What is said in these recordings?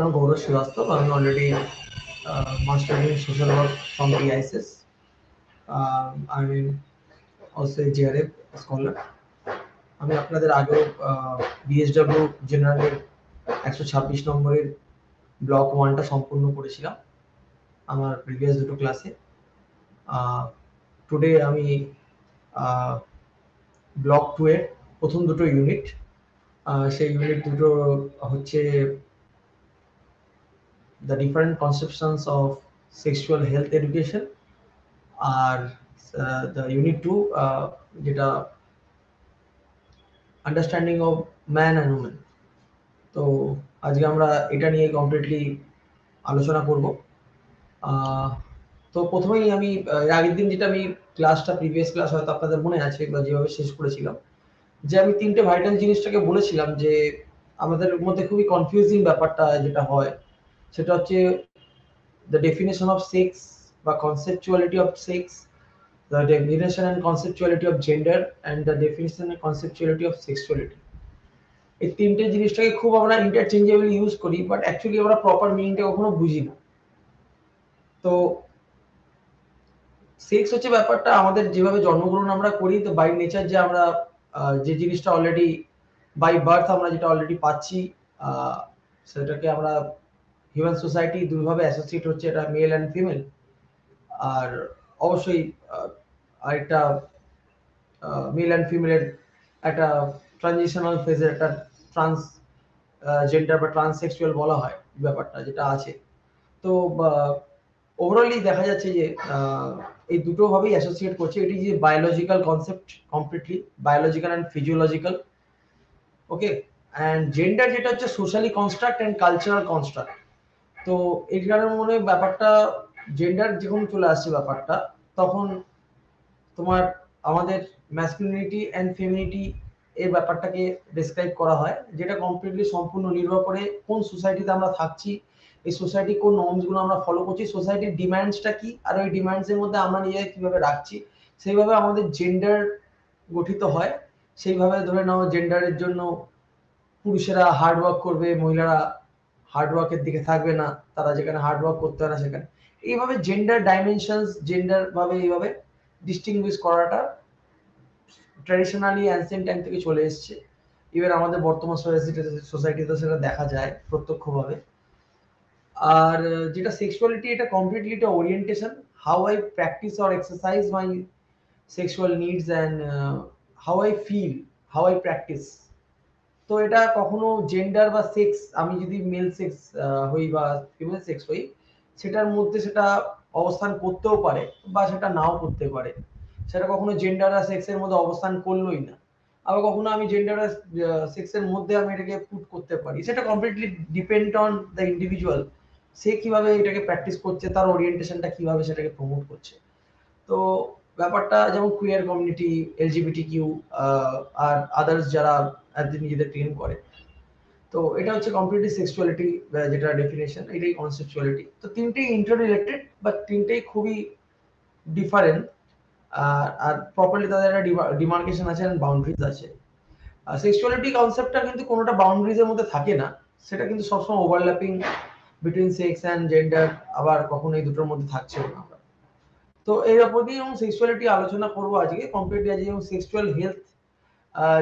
নাম গৌরব শ্রীবাস্তব। আমি already master in social work from TISS. I'm also a JRF scholar. আমি আপনাদের আগেও BSW জেনারেলের 126 নম্বরের ব্লক 1টা সম্পূর্ণ করেছিলাম আমার প্রিভিয়াস দুটো ক্লাসে। টুডে আমি ব্লক 2 এর প্রথম দুটো ইউনিট, সেই ইউনিট দুটো হচ্ছে the different conceptions of sexual health education R the unit 2 যেটা understanding of man and women. তো আজকে আমরা এটা নিয়ে কমপ্লিটলি আলোচনা করব। তো প্রথমেই আমি আগের দিন যেটা আমি ক্লাসটা প্রিভিয়াস ক্লাস হয়তো আপনাদের মনে আছে বা যেভাবে শেষ করেছিলাম, যে আমি তিনটে ভাইটাল জিনিসটাকে বলেছিলাম যে আমাদের মধ্যে খুবই কনফিউজিং ব্যাপারটা যেটা হয় সেটা হচ্ছে the definition of sex বা conceptuality of sex, the definition and conceptuality of gender, and the definition and conceptuality of sexuality. এই তিনটে জিনিসটাকে খুব আমরা ইন্টারচেঞ্জেবলি ইউজ করি, বাট অ্যাকচুয়ালি আমরা প্রপার মিনিংটা কখনো বুঝি না। তো সেক্স হচ্ছে ব্যাপারটা আমাদের যেভাবে জন্মগ্রহণ আমরা করি, তো বাই নেচার যে আমরা যে জিনিসটা অলরেডি বাই বার্থ আমরা যেটা অলরেডি পাচ্ছি, সেটাকে আমরা হিউম্যান সোসাইটি দুইভাবে অ্যাসোসিয়েট হচ্ছে, এটা মেল অ্যান্ড ফিমেল। আর অবশ্যই আরেকটা মেল অ্যান্ড ফিমেলের একটা ট্রানজিশনাল ফেজের একটা ট্রান্স জেন্ডার বা ট্রান্সসেক্সুয়াল বলা হয় ব্যাপারটা যেটা আছে। তো ওভারঅলি দেখা যাচ্ছে যে এই দুটো ভাবেই অ্যাসোসিয়েট করছে। এটি যে biological concept, completely biological and physiological. Okay, and gender যেটা হচ্ছে socially construct and cultural construct. তো এইখানে মনে হয় ব্যাপারটা জেন্ডার যখন চলে আসছে ব্যাপারটা, তখন তোমার আমাদের ম্যাসকুলিনিটি অ্যান্ড ফেমিনিটি এই ব্যাপারটাকে ডেসক্রাইব করা হয়, যেটা কমপ্লিটলি সম্পূর্ণ নির্ভর করে কোন সোসাইটিতে আমরা থাকছি, এই সোসাইটি কোন নর্মসগুলো আমরা ফলো করছি, সোসাইটির ডিমান্ডসটা কি, আর ওই ডিমান্ডসের মধ্যে আমরা নিজেকে কিভাবে রাখছি, সেইভাবে আমাদের জেন্ডার গঠিত হয়। সেইভাবে ধরে নাও জেন্ডারের জন্য পুরুষেরা হার্ড ওয়ার্ক করবে, মহিলারা হার্ড ওয়ার্কের দিকে থাকবে না, তারা যেখানে হার্ড ওয়ার্ক করতে হয় না সেখানে। এইভাবে জেন্ডার ডাইমেনশনস জেন্ডার ভাবে এইভাবে ডিস্টিংগুইশ করাটা ট্র্যাডিশনালি অ্যানসিয়েন্ট টাইম থেকে চলে এসেছে। ইভেন আমাদের বর্তমান সোসাইটিতে সেটা দেখা যায় প্রত্যক্ষভাবে। আর যেটা সেক্সুয়ালিটি, এটা কমপ্লিটলি একটা orientation, how I practice or exercise my sexual needs and how I feel, how I practice. তো এটা কখনো জেন্ডার বা সেক্স, আমি যদি মেল সেক্স হই বা ফিমেল সেক্স হই, সেটার মধ্যে সেটা অবস্থান করতেও পারে বা সেটা নাও করতে পারে। সেটা কখনো জেন্ডার আর সেক্সের মধ্যে অবস্থান করলোই না। আবার কখনো আমি জেন্ডার আর সেক্সের মধ্যে আমি এটাকে পুট করতে পারি। সেটা completely depend on the individual, সে কিভাবে এটাকে প্র্যাকটিস করছে, তার ওরিয়েন্টেশনটা কিভাবে সেটাকে প্রমোট করছে। তো ব্যাপারটা যেমন কুইয়ার কমিউনিটি, LGBTQ আর আদার্স যারা নিজেদের ক্লেম করে, তো এটা হচ্ছে কমপ্লিটলি সেক্সুয়ালিটি যেটা ডেফিনেশন, এটাই কনসেপচুয়ালিটি। তো তিনটেই ইন্টার রিলেটেড, বাট তিনটেই খুবই ডিফারেন্ট। আর প্রপারলি তাদের একটা ডিমার্কেশন আছে এন্ড বাউন্ডারিজ আছে। সেক্সুয়ালিটি কনসেপ্টটা কিন্তু কোনোটা বাউন্ডারিজের মধ্যে থাকে না, সেটা কিন্তু সবসময় overlapping between sex and gender, আবার কখনো এই দুটোর মধ্যে থাকছেও না। তো এর উপর দিয়ে এবং সেক্সুয়ালিটি আলোচনা করবো আজকে কমপ্লিটলি আজকে, এবং সেক্সুয়াল হেলথ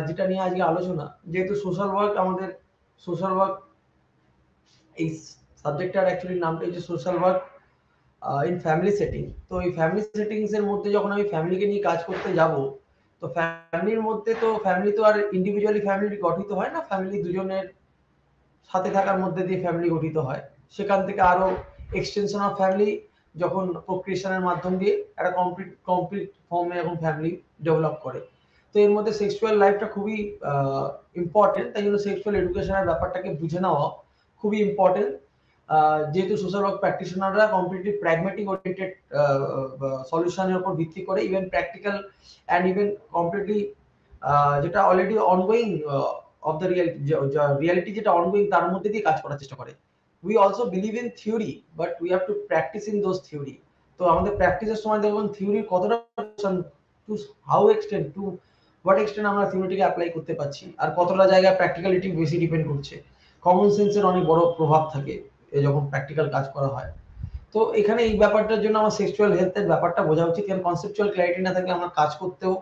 যেটা নিয়ে আজকে আলোচনা, যেহেতু সোশ্যাল ওয়ার্ক, আমাদের সোশ্যাল ওয়ার্ক এই সাবজেক্টটার অ্যাকচুয়ালি নামটা হচ্ছে social work in family setting. তো এই ফ্যামিলি সেটিংস এর মধ্যে যখন আমি ফ্যামিলিকে নিয়ে কাজ করতে যাব, তো ফ্যামিলির মধ্যে তো ফ্যামিলি তো আর ইন্ডিভিজুয়ালি ফ্যামিলি গঠিত হয় না, ফ্যামিলি দুজনের সাথে থাকার মধ্যে দিয়ে ফ্যামিলি গঠিত হয়। সেখান থেকে আরো এক্সটেনশন অফ ফ্যামিলি যখন প্রক্রিয়েশনের মাধ্যম দিয়ে একটা কমপ্লিট ফর্মে এখন ফ্যামিলি ডেভেলপ করে। তো এর মধ্যে সেক্সুয়াল লাইফটা খুবই ইম্পর্টেন্ট, তাই জন্য সেক্সুয়াল এডুকেশনের ব্যাপারটাকে বুঝে নেওয়া খুবই ইম্পর্টেন্ট। যেহেতু সোশ্যাল ওয়ার্ক প্র্যাকটিশনাররা কমপ্লিটলি প্র্যাগম্যাটিক ওরিয়েন্টেড সলিউশনের উপর ভিত্তি করে, even practical and even completely যেটা already ongoing of the reality যেটা অনগোয়িং তার মধ্যে দিয়ে কাজ করার চেষ্টা করে। We also believe in theory, but we have to practise in those theory. তো আমাদের প্র্যাকটিসের সময় দেখবেন থিওরির কতটা to how extent, what extent আমরা থিওরিটিকে অ্যাপ্লাই করতে পারছি, আর কতটা জায়গায় প্র্যাকটিক্যালিটি বেশি ডিপেন্ড করছে। কমন সেন্সের অনেক বড় প্রভাব থাকে যখন প্র্যাকটিক্যাল কাজ করা হয়। তো এখানে এই ব্যাপারটার জন্য আমার সেক্সুয়াল হেলথের ব্যাপারটা বোঝা উচিত, কারণ কনসেপচুয়াল ক্ল্যারিটি না থাকলে আমার কাজ করতেও,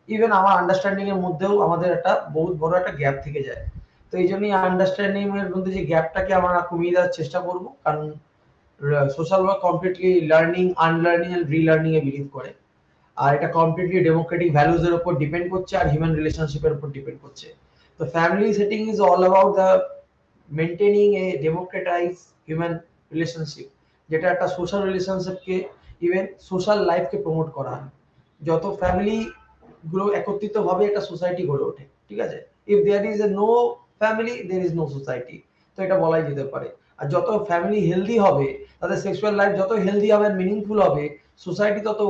ইভেন আমার আন্ডারস্ট্যান্ডিং এর মধ্যেও আমাদের একটা বহুত বড় একটা গ্যাপ থেকে যায়। তো এই জন্যই আন্ডারস্ট্যান্ডিং এর মধ্যে যে গ্যাপটাকে আমরা কমিয়ে দেওয়ার চেষ্টা করব, কারণ social work completely learning, unlearning and relearning এ বিলিভ করে। আর এটা কমপ্লিটলি ডেমোক্রেটিক ভ্যালুজ এর উপর ডিপেন্ড করছে আর হিউম্যান রিলেশনশিপের উপর ডিপেন্ড করছে। তো family setting is all about the maintaining a democratize human relationship, যেটা একটা সোশ্যাল রিলেশনশিপকে, ইভেন সোশ্যাল লাইফকে প্রমোট করা হয়। যত ফ্যামিলি গুলো একত্রিত ভাবে একটা সোসাইটি গড়ে ওঠে, ঠিক আছে? If there is a no family there is no society, তো এটা বলাই যেতে পারে। আর যত ফ্যামিলি হেলদি হবে, তাদের সেক্সুয়াল লাইফ যত হেলদি হবে আর মিনিংফুল হবে, সোসাইটি তত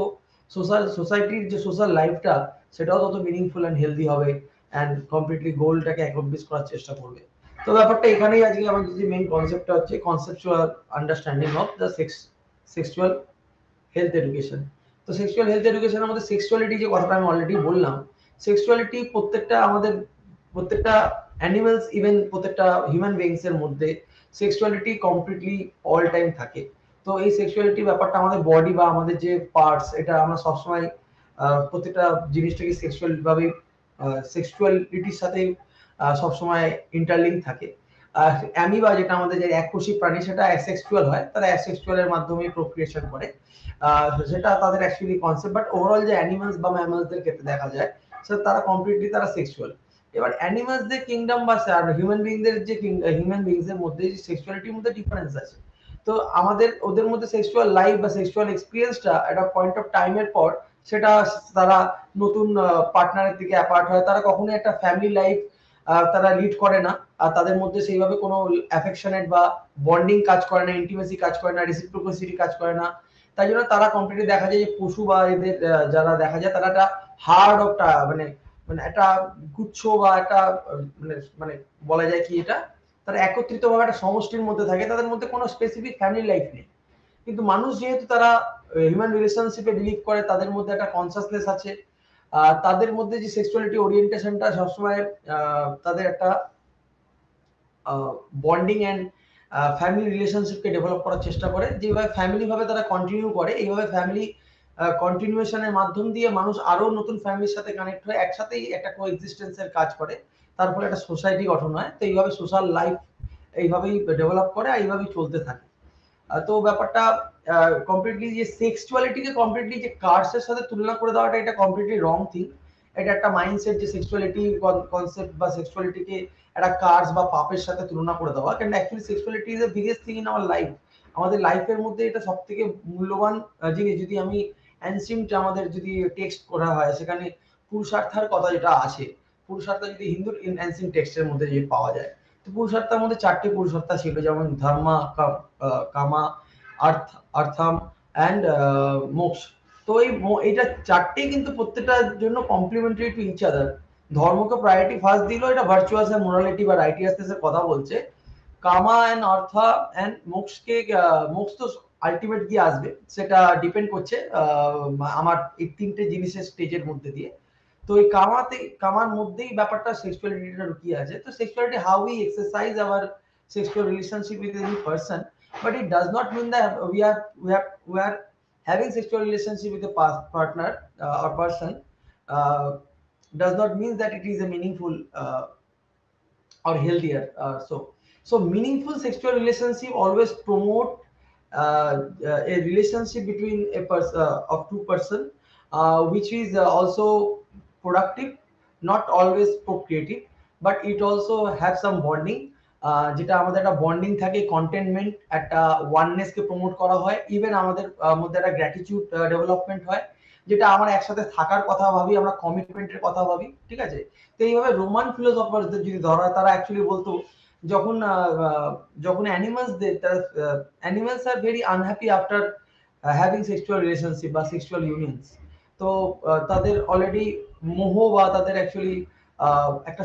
সোসাইটির যে সোশ্যাল লাইফটা সেটাও তত মিনিংফুল এন্ড হেলদি হবে এন্ড কমপ্লিটলি গোলটাকে অ্যাকমপ্লিশ করার চেষ্টা করবে। তো ব্যাপারটা এখানেই আজকে আমাদের যে মেইন কনসেপ্টটা হচ্ছে conceptual understanding of the sexual health education. তো সেক্সুয়াল হেলথ এডুকেশনের মধ্যে সেক্সুয়ালিটি যে কথাটা আমি অলরেডি বললাম, সেক্সুয়ালিটি প্রত্যেকটা অ্যানিমালস, ইভেন প্রত্যেকটা হিউম্যান বিংস এর মধ্যে সেক্সুয়ালিটি কমপ্লিটলি অল টাইম থাকে। তো এই সেক্সুয়ালিটি ব্যাপারটা আমাদের বডি বা আমাদের যে পার্টস, এটা আমরা সবসময় প্রত্যেকটা জিনিসটাকে সেক্সুয়াল ভাবে সেক্সুয়ালিটির সাথে সবসময় ইন্টারলিঙ্ক থাকে। অ্যামিবা যেটা আমাদের যে এককোষী প্রাণী, সেটা অ্যাসেক্সুয়াল হয়, তারা অ্যাসেক্সুয়াল এর মাধ্যমে প্রক্রিয়েশন করে, সেটা তাদের অ্যাকচুয়ালি কনসেপ্ট। বাট ওভারঅল যে অ্যানিমালস বা ম্যামালসদের ক্ষেত্রে দেখা যায়, সেটা তারা কমপ্লিটলি তারা সেক্সুয়াল। এবার অ্যানিমালসদের কিংডম বা হিউম্যান বিংদের যে হিউম্যান বিংস এর মধ্যে যে সেক্সুয়ালিটির মধ্যে ডিফারেন্স আছে। তো আমাদের ওদের মধ্যে সেক্সুয়াল লাইফ বা সেক্সুয়াল এক্সপিরিয়েন্সটা একটা পয়েন্ট অফ টাইমের পর সেটা তারা নতুন পার্টনারের দিকে অ্যাপার্ট হয়, তারা কখনোই একটা ফ্যামিলি লাইফ তারা লিড করে না। আর তাদের মধ্যে সেইভাবে কোনো অ্যাফেকশনেট বা বন্ডিং কাজ করে না, ইন্টিমেসি কাজ করে না, রেসিপ্রোসিটি কাজ করে না। তাই জন্য তারা কমপ্লিটলি দেখা যায় যে পশু বা এদের যারা দেখা যায় তারা একটা হার্ড অফ মানে মানে একটা গুচ্ছ বা একটা মানে মানে বলা যায় কি, এটা তারা একত্রিত ভাবে একটা সমষ্টির মধ্যে থাকে, তাদের মধ্যে কোনো স্পেসিফিক ফ্যামিলি লাইফ নেই। কিন্তু মানুষ যেহেতু তারা হিউম্যান রিলেশনশিপে বিলিভ করে, তাদের মধ্যে একটা কনসাসনেস আছে, তাদের মধ্যে যে সেক্সুয়ালিটি ওরিয়েন্টেশনটা সবসময় তাদের একটা বন্ডিং এন্ড ফ্যামিলি রিলেশনশিপকে ডেভেলপ করার চেষ্টা করে। যেভাবে ফ্যামিলি ভাবে তারা কন্টিনিউ করে, এইভাবে ফ্যামিলি কন্টিনিউশনের মাধ্যম দিয়ে মানুষ আরো নতুন ফ্যামিলির সাথে কানেক্ট হয়ে একসাথেই একটা কোএক্সিস্টেন্সের কাজ করে, তার ফলে একটা সোসাইটি গঠন হয়। তো এইভাবে সোশ্যাল লাইফ এইভাবেই ডেভেলপ করে আর এইভাবেই চলতে থাকে। তো ব্যাপারটা কমপ্লিটলি যে সেক্সুয়ালিটিকে কমপ্লিটলি যে কার্সের সাথে তুলনা করে দেওয়াটা, এটা কমপ্লিটলি রং থিং। এটা একটা মাইন্ডসেট যে সেক্সুয়ালিটি কনসেপ্ট বা সেক্সুয়ালিটিকে একটা কার্স বা পাপের সাথে তুলনা করে দেওয়া, কারণ actually sexuality is the biggest thing in our life. আমাদের লাইফের মধ্যে এটা সবথেকে মূল্যবান জিনিস। যদি আমি অ্যানসিয়েন্ট আমাদের যদি টেক্সট করা হয়, সেখানে পুরুষার্থার কথা যেটা আছে, পুরুষার্থ যদি হিন্দুর অ্যানসিয়েন্ট টেক্সটের মধ্যে যদি পাওয়া যায়, তো পুরুষার্থের মধ্যে 4টে পুরুষার্থ ছিল, যেমন ধর্ম, কামা, আর্থাম এন্ড মোক্ষ। তো এইটা 4টেই কিন্তু প্রত্যেকটার জন্য কমপ্লিমেন্টারি টু ইচ আদার। ধর্মকে প্রায়োরিটি ফার্স্ট দিল, এটা ভার্চুয়াস এন্ড মোরালিটি বা রাইটিয়াসনেস এর কথা বলছে। কামা এন্ড আর্থা এন্ড মোক্ষকে, মোক্ষ তো আলটিমেট গিয়ে আসবে, সেটা ডিপেন্ড করছে আমার এই 3টে জিনিসের স্টেজের মধ্যে দিয়ে। তো এই কামার মধ্যেই ব্যাপারটা সেক্সুয়ালিটিটা লুকিয়ে আছে। তো sexuality, how we exercise our sexual relationship with any person, but it does not mean that we are having sexual relationship with a partner or person, uh, does not mean that it is a meaningful or healthier. So meaningful sexual relationship always promote a relationship between a person of two person, which is also productive, not always procreative, but it also have some bonding, যেটা আমাদের একটা bonding থাকে, containment, একটা oneness কে promote করা হয়, even আমাদের মধ্যে একটা গ্র্যাটিটিউড ডেভেলপমেন্ট হয়, যেটা আমরা একসাথে থাকার কথা ভাবি, আমরা কমিটমেন্টের কথা ভাবি, ঠিক আছে? তো এইভাবে রোমান ফিলোসফারদের যদি ধরা হয়, তারা অ্যাকচুয়ালি বলতো যখন যখন animals are very unhappy after having sexual relationship বা সেক্সুয়াল ইউনিয়নস। তো তাদের অলরেডি মোহ বা তাদের অ্যাকচুয়ালি একটা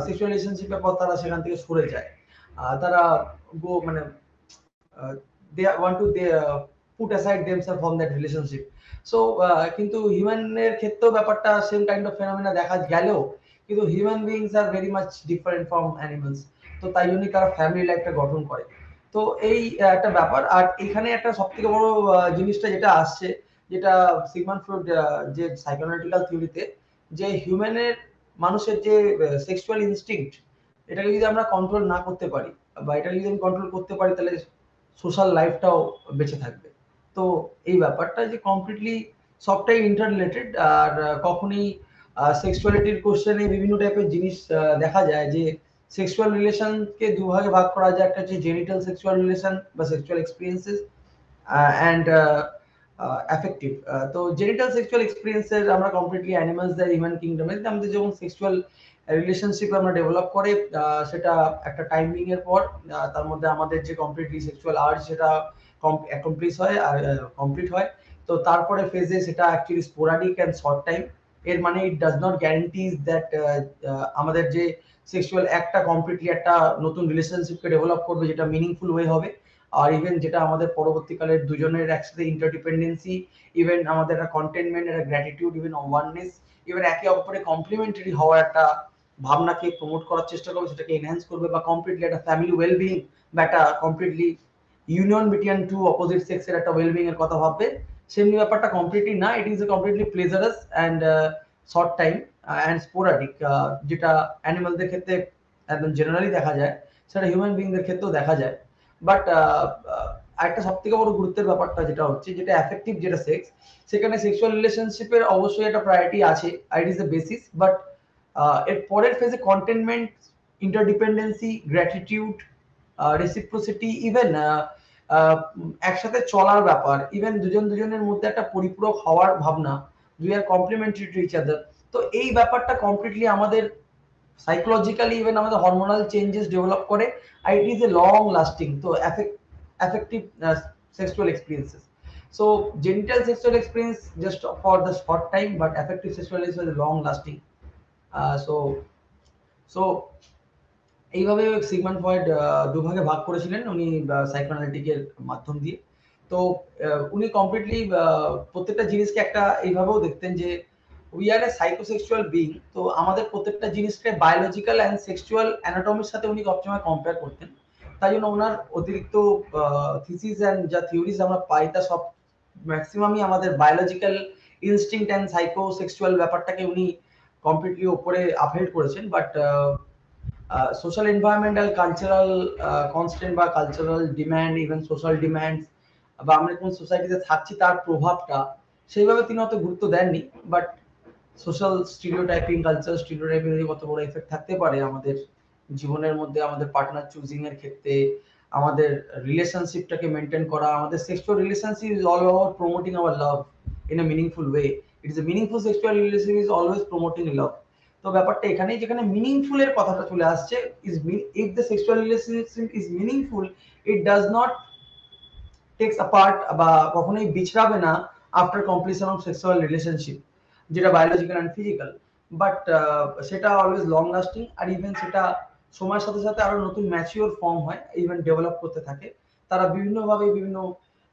সেক্সুয়াল রিলেশনশিপের পর তারা সেখান থেকে সরে যায়, তারা মানে they want to they put aside themselves from that relationship. So কিন্তু হিউম্যানের ক্ষেত্রেও ব্যাপারটা সেম কাইন্ড অফ ফেনোমেনা দেখা গেলেও কিন্তু human beings are very much different from animals. তো তাই জন্যই তারা ফ্যামিলি লাইফটা গঠন করে। তো এই একটা ব্যাপার। আর এখানে একটা সবথেকে বড় জিনিসটা যেটা আসছে, যেটা সিগমন্ড ফ্রয়েড যে সাইকোঅ্যানালিটিক্যাল থিওরিতে, যে হিউম্যানের মানুষের যে সেক্সুয়াল ইনস্টিংক্ট, এটাকে যদি আমরা কন্ট্রোল না করতে পারি, বা এটাকে যদি আমি কন্ট্রোল করতে পারি, তাহলে সোশ্যাল লাইফটাও বেঁচে থাকবে। তো এই ব্যাপারটা যে কমপ্লিটলি সবটাই ইন্টার রিলেটেড। আর কখনই সেক্সুয়ালিটির কোশ্চেনে বিভিন্ন টাইপের জিনিস দেখা যায়, যে সেক্সুয়াল রিলেশনকে দুভাগে ভাগ করা যায়। একটা হচ্ছে জেনিটাল সেক্সুয়াল রিলেশন বা সেক্সুয়াল এক্সপিরিয়েন্সেস, অ্যান্ড অ্যাফেক্টিভ। তো জেনিটাল সেক্সুয়াল এক্সপিরিয়েন্সেস আমরা কমপ্লিটলি অ্যানিমালসদের হিউম্যান কিংডমে আমাদের যখন সেক্সুয়াল রিলেশনশিপ আমরা ডেভেলপ করে, সেটা একটা টাইমিং এর পর তার মধ্যে আমাদের যে কমপ্লিটলি সেক্সুয়াল আর্জ সেটা অ্যাকমপ্লিশ হয় আর কমপ্লিট হয়। তো তারপরে ফেজে সেটা actually sporadic and short time. এর মানে ইট ডাজ নট গ্যারান্টিজ দ্যাট আমাদের যে সেক্সুয়াল একটা কমপ্লিটলি একটা নতুন রিলেশনশিপকে ডেভেলপ করবে যেটা মিনিংফুল ওয়ে হবে। আর ইভেন যেটা আমাদের পরবর্তীকালে দুজনের একসাথে ইন্টারডিপেন্ডেন্সি, ইভেন আমাদের একটা কন্টেনমেন্ট, একটা গ্র্যাটিটিউড, ইভেন ওয়াননেস, ইভেন একে অপরে কমপ্লিমেন্টারি হওয়ার একটা ভাবনাকে প্রমোট করার চেষ্টা করবে, সেটাকে এনহ্যান্স করবে, বা কমপ্লিটলি একটা ফ্যামিলি ওয়েলবিং বা একটা completely union between two opposite সেক্সের একটা ওয়েলবিং এর কথা ভাববে। সেমনি ব্যাপারটা কমপ্লিটলি না, it is a completely pleasurable and short time and sporadic, যেটা অ্যানিমালদের ক্ষেত্রে একদম জেনারেলি দেখা যায়, সেটা হিউম্যান বিংদের ক্ষেত্রেও দেখা যায়। বাট একটা সব থেকে বড় গুরুত্বের ব্যাপারটা যেটা হচ্ছে, যেটা অ্যাফেক্টিভ যেটা সেক্স, সেখানে সেক্সুয়াল রিলেশনশিপের অবশ্যই একটা প্রায়োরিটি আছে, ইট ইজ দ্য বেসিস। বাট এর পরের ফেজে কন্টেনমেন্ট, ইন্টারডিপেন্ডেন্সি, গ্র্যাটিটিউড, রেসিপ্রোসিটি, ইভেন একসাথে চলার ব্যাপার, ইভেন দুজন দুজনের মধ্যে একটা পরিপূরক হওয়ার ভাবনা, we are complementary to each other. তো এই ব্যাপারটা কমপ্লিটলি আমাদের সাইকোলজিক্যালি, ইভেন আমাদের হরমোনাল চেঞ্জেস ডেভেলপ করে, আর it is a long lasting. তো affective sexual experiences. So genital sexual experience just for the short time, but affective sexual is long lasting. So so এইভাবে Sigmund Freud দুভাগে ভাগ করেছিলেন উনি সাইকোঅ্যানালিটিকের মাধ্যম দিয়ে। তো উনি কমপ্লিটলি প্রত্যেকটা জিনিসকে একটা এইভাবেও দেখতেন যে we are A psychosexual being. তো আমাদের প্রত্যেকটা জিনিসকে বায়োলজিক্যাল অ্যান্ড সেক্সুয়াল অ্যানাটমির সাথে উনি সবসময় কম্পেয়ার করতেন। তাই জন্য ওনার অতিরিক্ত থিসিস অ্যান্ড যা থিওরিজ আমরা পাই, তা সব ম্যাক্সিমামই আমাদের বায়োলজিক্যাল ইনস্টিংক্ট অ্যান্ড সাইকোসেক্সুয়াল ব্যাপারটাকে উনি কমপ্লিটলি ওপরে আপহেল্ড করেছেন। But social environmental cultural constant বা cultural demand, even social demands, বা আমরা কোন সোসাইটিতে থাকছি তার প্রভাবটা সেইভাবে তিনি অত গুরুত্ব দেননি। But social stereotyping, cultural stereotyping কত বড় এফেক্ট থাকতে পারে আমাদের জীবনের মধ্যে, আমাদের পার্টনার চুজিং এর ক্ষেত্রে, আমাদের রিলেশনশিপটাকে মেনটেন করা। আমাদের sexual relationship is all about promoting our love in a meaningful way. It is a meaningful sexual relationship is always promoting love. তো ব্যাপারটা এখানেই, যেখানে মিনিংফুল এর কথাটা চলে আসছে, is if the sexual relationship is meaningful, it does not takes apart, বা কখনোই বিছড়াবে না after completion of sexual relationship, যেটা বায়োলজিক্যাল অ্যান্ড ফিজিক্যাল। বাট সেটা অলওয়েজ লং লাস্টিং, আর ইভেন সেটা সময়ের সাথে সাথে আরো নতুন ম্যাচিওর ফর্ম হয়, ইভেন ডেভেলপ করতে থাকে। তারা বিভিন্নভাবে বিভিন্ন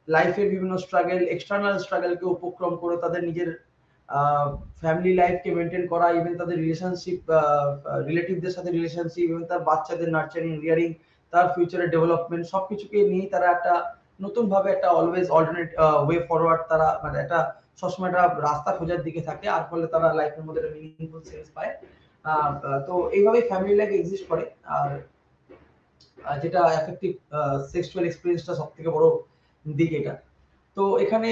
লাইফের বিভিন্ন স্ট্রাগল, এক্সটার্নাল স্ট্রাগলকে উপক্রম করে তাদের নিজের ফ্যামিলি লাইফকে মেনটেন করা, ইভেন তাদের রিলেশনশিপ, রিলেটিভদের সাথে রিলেশনশিপ, ইভেন তার বাচ্চাদের নার্চারিং, রিয়ারিং, তার ফিউচারের ডেভেলপমেন্ট, সবকিছুকে নিয়ে তারা একটা নতুন ভাবে একটা অলওয়েজ অল্টারনেট ওয়ে ফরওয়ার্ড, তারা মানে একটা সবসময় একটা রাস্তা খোঁজার দিকে থাকে, আর ফলে তারা লাইফের মধ্যে একটা মিনিংফুল সেন্স পায়। তো এইভাবেই ফ্যামিলি লাইফ এক্সিস্ট করে। আর যেটা এফেক্টিভ সেক্সুয়াল এক্সপেরিয়েন্সটা সব থেকে বড় দিক এটা। তো এখানে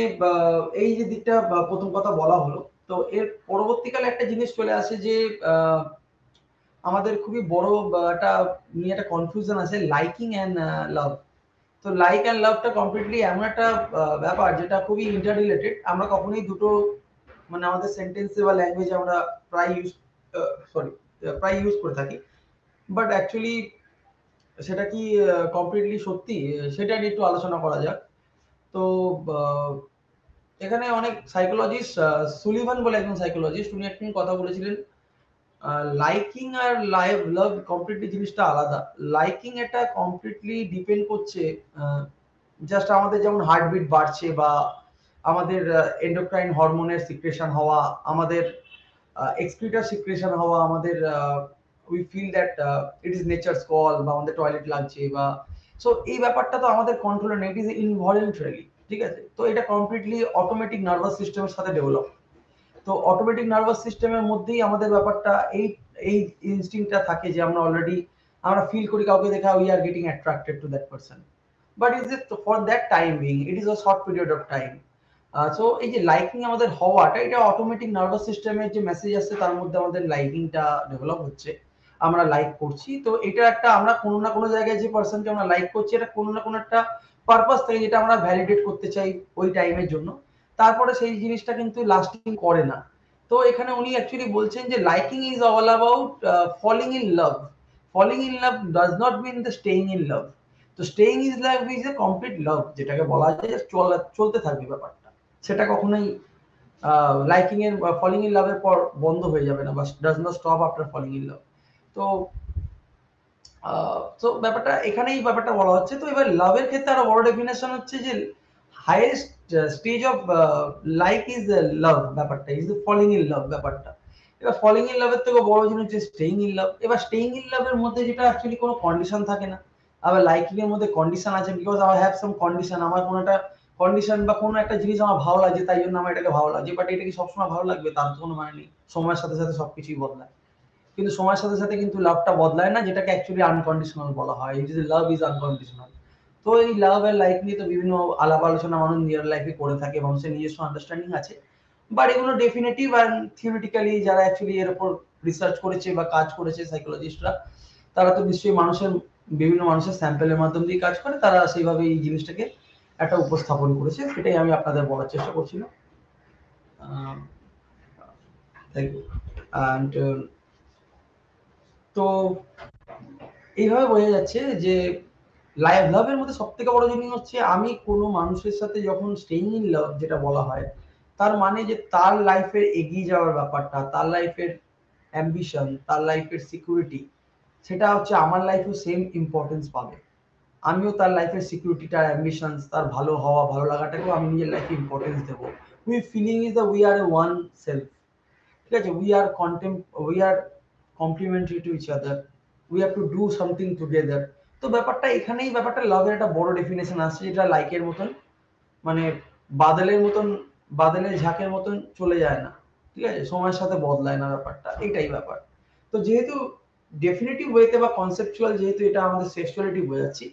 এই যে দিকটা প্রথম কথা বলা হলো। তো এর পরবর্তীকালে একটা জিনিস চলে আসে যে আমাদের খুবই বড় একটা নিয়ে একটা কনফিউশন আছে, লাইকিং অ্যান্ড লাভ। তো লাইক অ্যান্ড লাভটা কমপ্লিটলি এমন একটা ব্যাপার যেটা খুবই ইন্টার রিলেটেড। আমরা কখনোই দুটো মানে আমাদের সেন্টেন্সে বা ল্যাঙ্গুয়েজে আমরা প্রায় ইউজ করে থাকি, বাট অ্যাকচুয়ালি সেটা কি কমপ্লিটলি সত্যি, সেটা নিয়ে একটু আলোচনা করা যাক। তো এখানে অনেক সাইকোলজিস্ট, সুলিভান বলে একজন সাইকোলজিস্ট, উনি একদিন কথা বলেছিলেন, লাইকিং আর লাভ কমপ্লিটলি জিনিসটা আলাদা। লাইকিং এটা কমপ্লিটলি ডিপেন্ড করছে জাস্ট আমাদের যেমন হার্টবিট বাড়ছে, বা আমাদের এন্ডোক্রাইন হরমোনের সিক্রেশন হওয়া, আমাদের এক্সক্রিটার সিক্রেশন হওয়া, আমাদের we feel that it is nature's call, বা আমাদের টয়লেট লাগছে, বা সো এই ব্যাপারটা তো আমাদের কন্ট্রোলে নেই, ইট ইজ ইনভলেন্টারি, ঠিক আছে। তো এটা কমপ্লিটলি অটোমেটিক নার্ভাস সিস্টেমের সাথে ডেভেলপ। তো অটোমেটিক নার্ভাস সিস্টেমের মধ্যেই আমাদের ব্যাপারটা এই এই ইনস্টিংক্টটা থাকে যে আমরা অলরেডি আমরা ফিল করি কাউকে দেখা, we are getting attracted to that person, but is it for that time being, it is a short period of time. So এই যে লাইকিং আমাদের হওয়াটা, এটা অটোমেটিক নার্ভাস সিস্টেমের যে মেসেজ আসছে তার মধ্যে আমাদের লাইকিংটা ডেভেলপ হচ্ছে, আমরা লাইক করছি। তো এটা একটা আমরা কোনো না কোনো জায়গায় যে পার্সনকে আমরা লাইক করছি, এটা কোনো না কোনো একটা পারপাস থাকে যেটা আমরা ভ্যালিডেট করতে চাই ওই টাইমের জন্য। তারপরে সেই জিনিসটা কিন্তু লাস্টিং করে না। তো এখানে উনি অ্যাকচুয়ালি বলছেন যে liking is all about falling in love. Falling in love does not mean the staying in love. তো staying is love is a complete love, যেটাকে বলা যায় যে চলতে থাকবে ব্যাপারটা, সেটা কখনোই লাইকিং এর ফলিং ইন লাভের পর বন্ধ হয়ে যাবে না, বা does not stop after falling in love. তো তো ব্যাপারটা এখানেই ব্যাপারটা বলা হচ্ছে। তো এবার লাভের ক্ষেত্রে আরো বড় ডেফিনেশন হচ্ছে যে highest stage of like is love, ব্যাপারটা ইজ ফলিং ইন লাভ ব্যাপারটা। এবার ফলিং ইন লাভের থেকে বড় জিনিস হচ্ছে স্টেইং ইন লাভ। এবার স্টেইং ইন লাভের মধ্যে যেটা অ্যাকচুয়ালি কোনো কন্ডিশন থাকে না, আবার লাইকিং এর মধ্যে কন্ডিশন আছে, because I have some condition. আমার কোনো একটা কন্ডিশন বা কোনো একটা জিনিস আমার ভালো লাগছে, তাই জন্য আমার এটাকে ভালো লাগছে, বাট এটা কি সবসময় ভালো লাগবে তার তো কোনো মানে নেই, সময়ের সাথে সাথে সবকিছুই বদলায়। কিন্তু সময়ের সাথে সাথে কিন্তু লাভটা বদলায় না, যেটাকে অ্যাকচুয়ালি আনকন্ডিশনাল বলা হয়। It is love is unconditional. তো এই লাভ এর লাইফ নিয়ে তো বিভিন্ন আলাপ আলোচনা মানুষ নিজের লাইফে করে থাকে, মানুষের নিজস্ব আন্ডারস্ট্যান্ডিং আছে, বাট এগুলো ডেফিনেটিভ অ্যান্ড থিওরিটিক্যালি যারা অ্যাকচুয়ালি এর উপর রিসার্চ করেছে বা কাজ করেছে সাইকোলজিস্টরা, তারা তো নিশ্চয়ই মানুষের বিভিন্ন মানুষের স্যাম্পেলের মাধ্যম দিয়ে কাজ করে, তারা সেইভাবে এই জিনিসটাকে একটা উপস্থাপন করেছে, সেটাই আমি আপনাদের বলার চেষ্টা করছিলাম। Thank you. অ্যান্ড তো এইভাবে বোঝা যাচ্ছে যে লাভের মধ্যে সব থেকে বড় জিনিস হচ্ছে, আমি কোনো মানুষের সাথে যখন স্টেইং ইন লাভ যেটা বলা হয়, তার মানে যে তার লাইফের এগিয়ে যাওয়ার ব্যাপারটা, তার লাইফের অ্যাম্বিশন, তার লাইফের সিকিউরিটি, সেটা হচ্ছে আমার লাইফেও সেম ইম্পর্টেন্স পাবে। আমিও তার লাইফের সিকিউরিটিটা, অ্যাম্বিশন, তার ভালো হওয়া, ভালো লাগাটাকেও আমি নিজের লাইফে ইম্পর্টেন্স দেবো। We feeling is the we are a one self, ঠিক আছে। We are complementary to each other, we have to do something together. তো ব্যাপারটা এখানেই ব্যাপারটা লাভের একটা বড় ডেফিনেশন আসছে, যেটা লাইকের মতন, মানে বাদলের মতন, বাদলের ঝাঁকের মতন চলে যায় না, ঠিক আছে, সময়ের সাথে বদলায় না ব্যাপারটা, এটাই ব্যাপার। তো যেহেতু ডেফিনেটিভ ওয়েতে বা কনসেপচুয়াল, যেহেতু এটা আমাদের সেক্সুয়ালিটি বোঝাচ্ছি,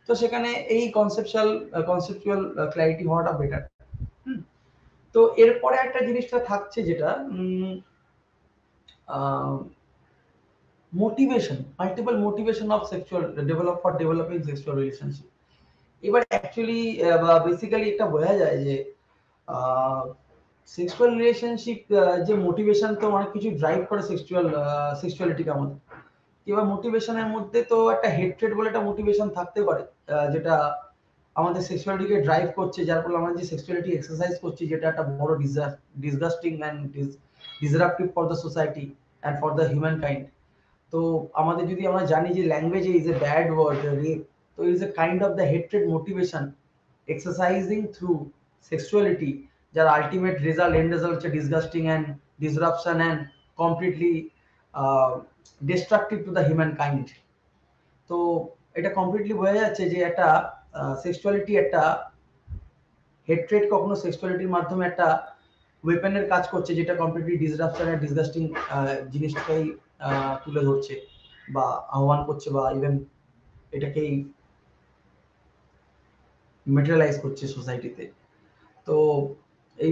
তো সেখানে এই কনসেপচুয়াল ক্ল্যারিটি হওয়াটা বেটার। তো এরপরে একটা জিনিসটা থাকছে যেটা motivation, multiple motivation of sexual developing sexual relationship. এবার অ্যাকচুয়ালি বা বেসিক্যালি এটা বোঝা যায় যে সেক্সুয়াল রিলেশনশিপ যে মোটিভেশন, তো অনেক কিছু ড্রাইভ করে সেক্সুয়ালিটিকে আমাদের। এবার মোটিভেশনের মধ্যে তো একটা হেট্রেড বলে একটা মোটিভেশন থাকতে পারে, যেটা আমাদের সেক্সুয়ালিটিকে ড্রাইভ করছে, যার ফলে আমরা যে সেক্সুয়ালিটি এক্সারসাইজ করছি, যেটা একটা বড় disgusting and disruptive for the society and for the human kind. তো আমাদের যদি আমরা জানি যে language is a bad word, rape, তো is a kind of the hatred motivation exercising through sexuality, যার আলটিমেট রেজাল্ট এন্ড রেজাল্ট হচ্ছে disgusting and disruption and completely destructive to the human kind. তো এটা কমপ্লিটলি বোঝা যাচ্ছে যে একটা sexuality, একটা হেট্রেড কখনো সেক্সুয়ালিটির মাধ্যমে একটা ওয়েপেনের কাজ করছে, যেটা কমপ্লিটলি ডিসরাপশন আর ডিসগাস্টিং জিনিসটাই তুলে ধরছে বা আহ্বান করছে, বা ইভেন এটাকেই মেটেরিয়ালাইজ করছে সোসাইটিতে। তো এই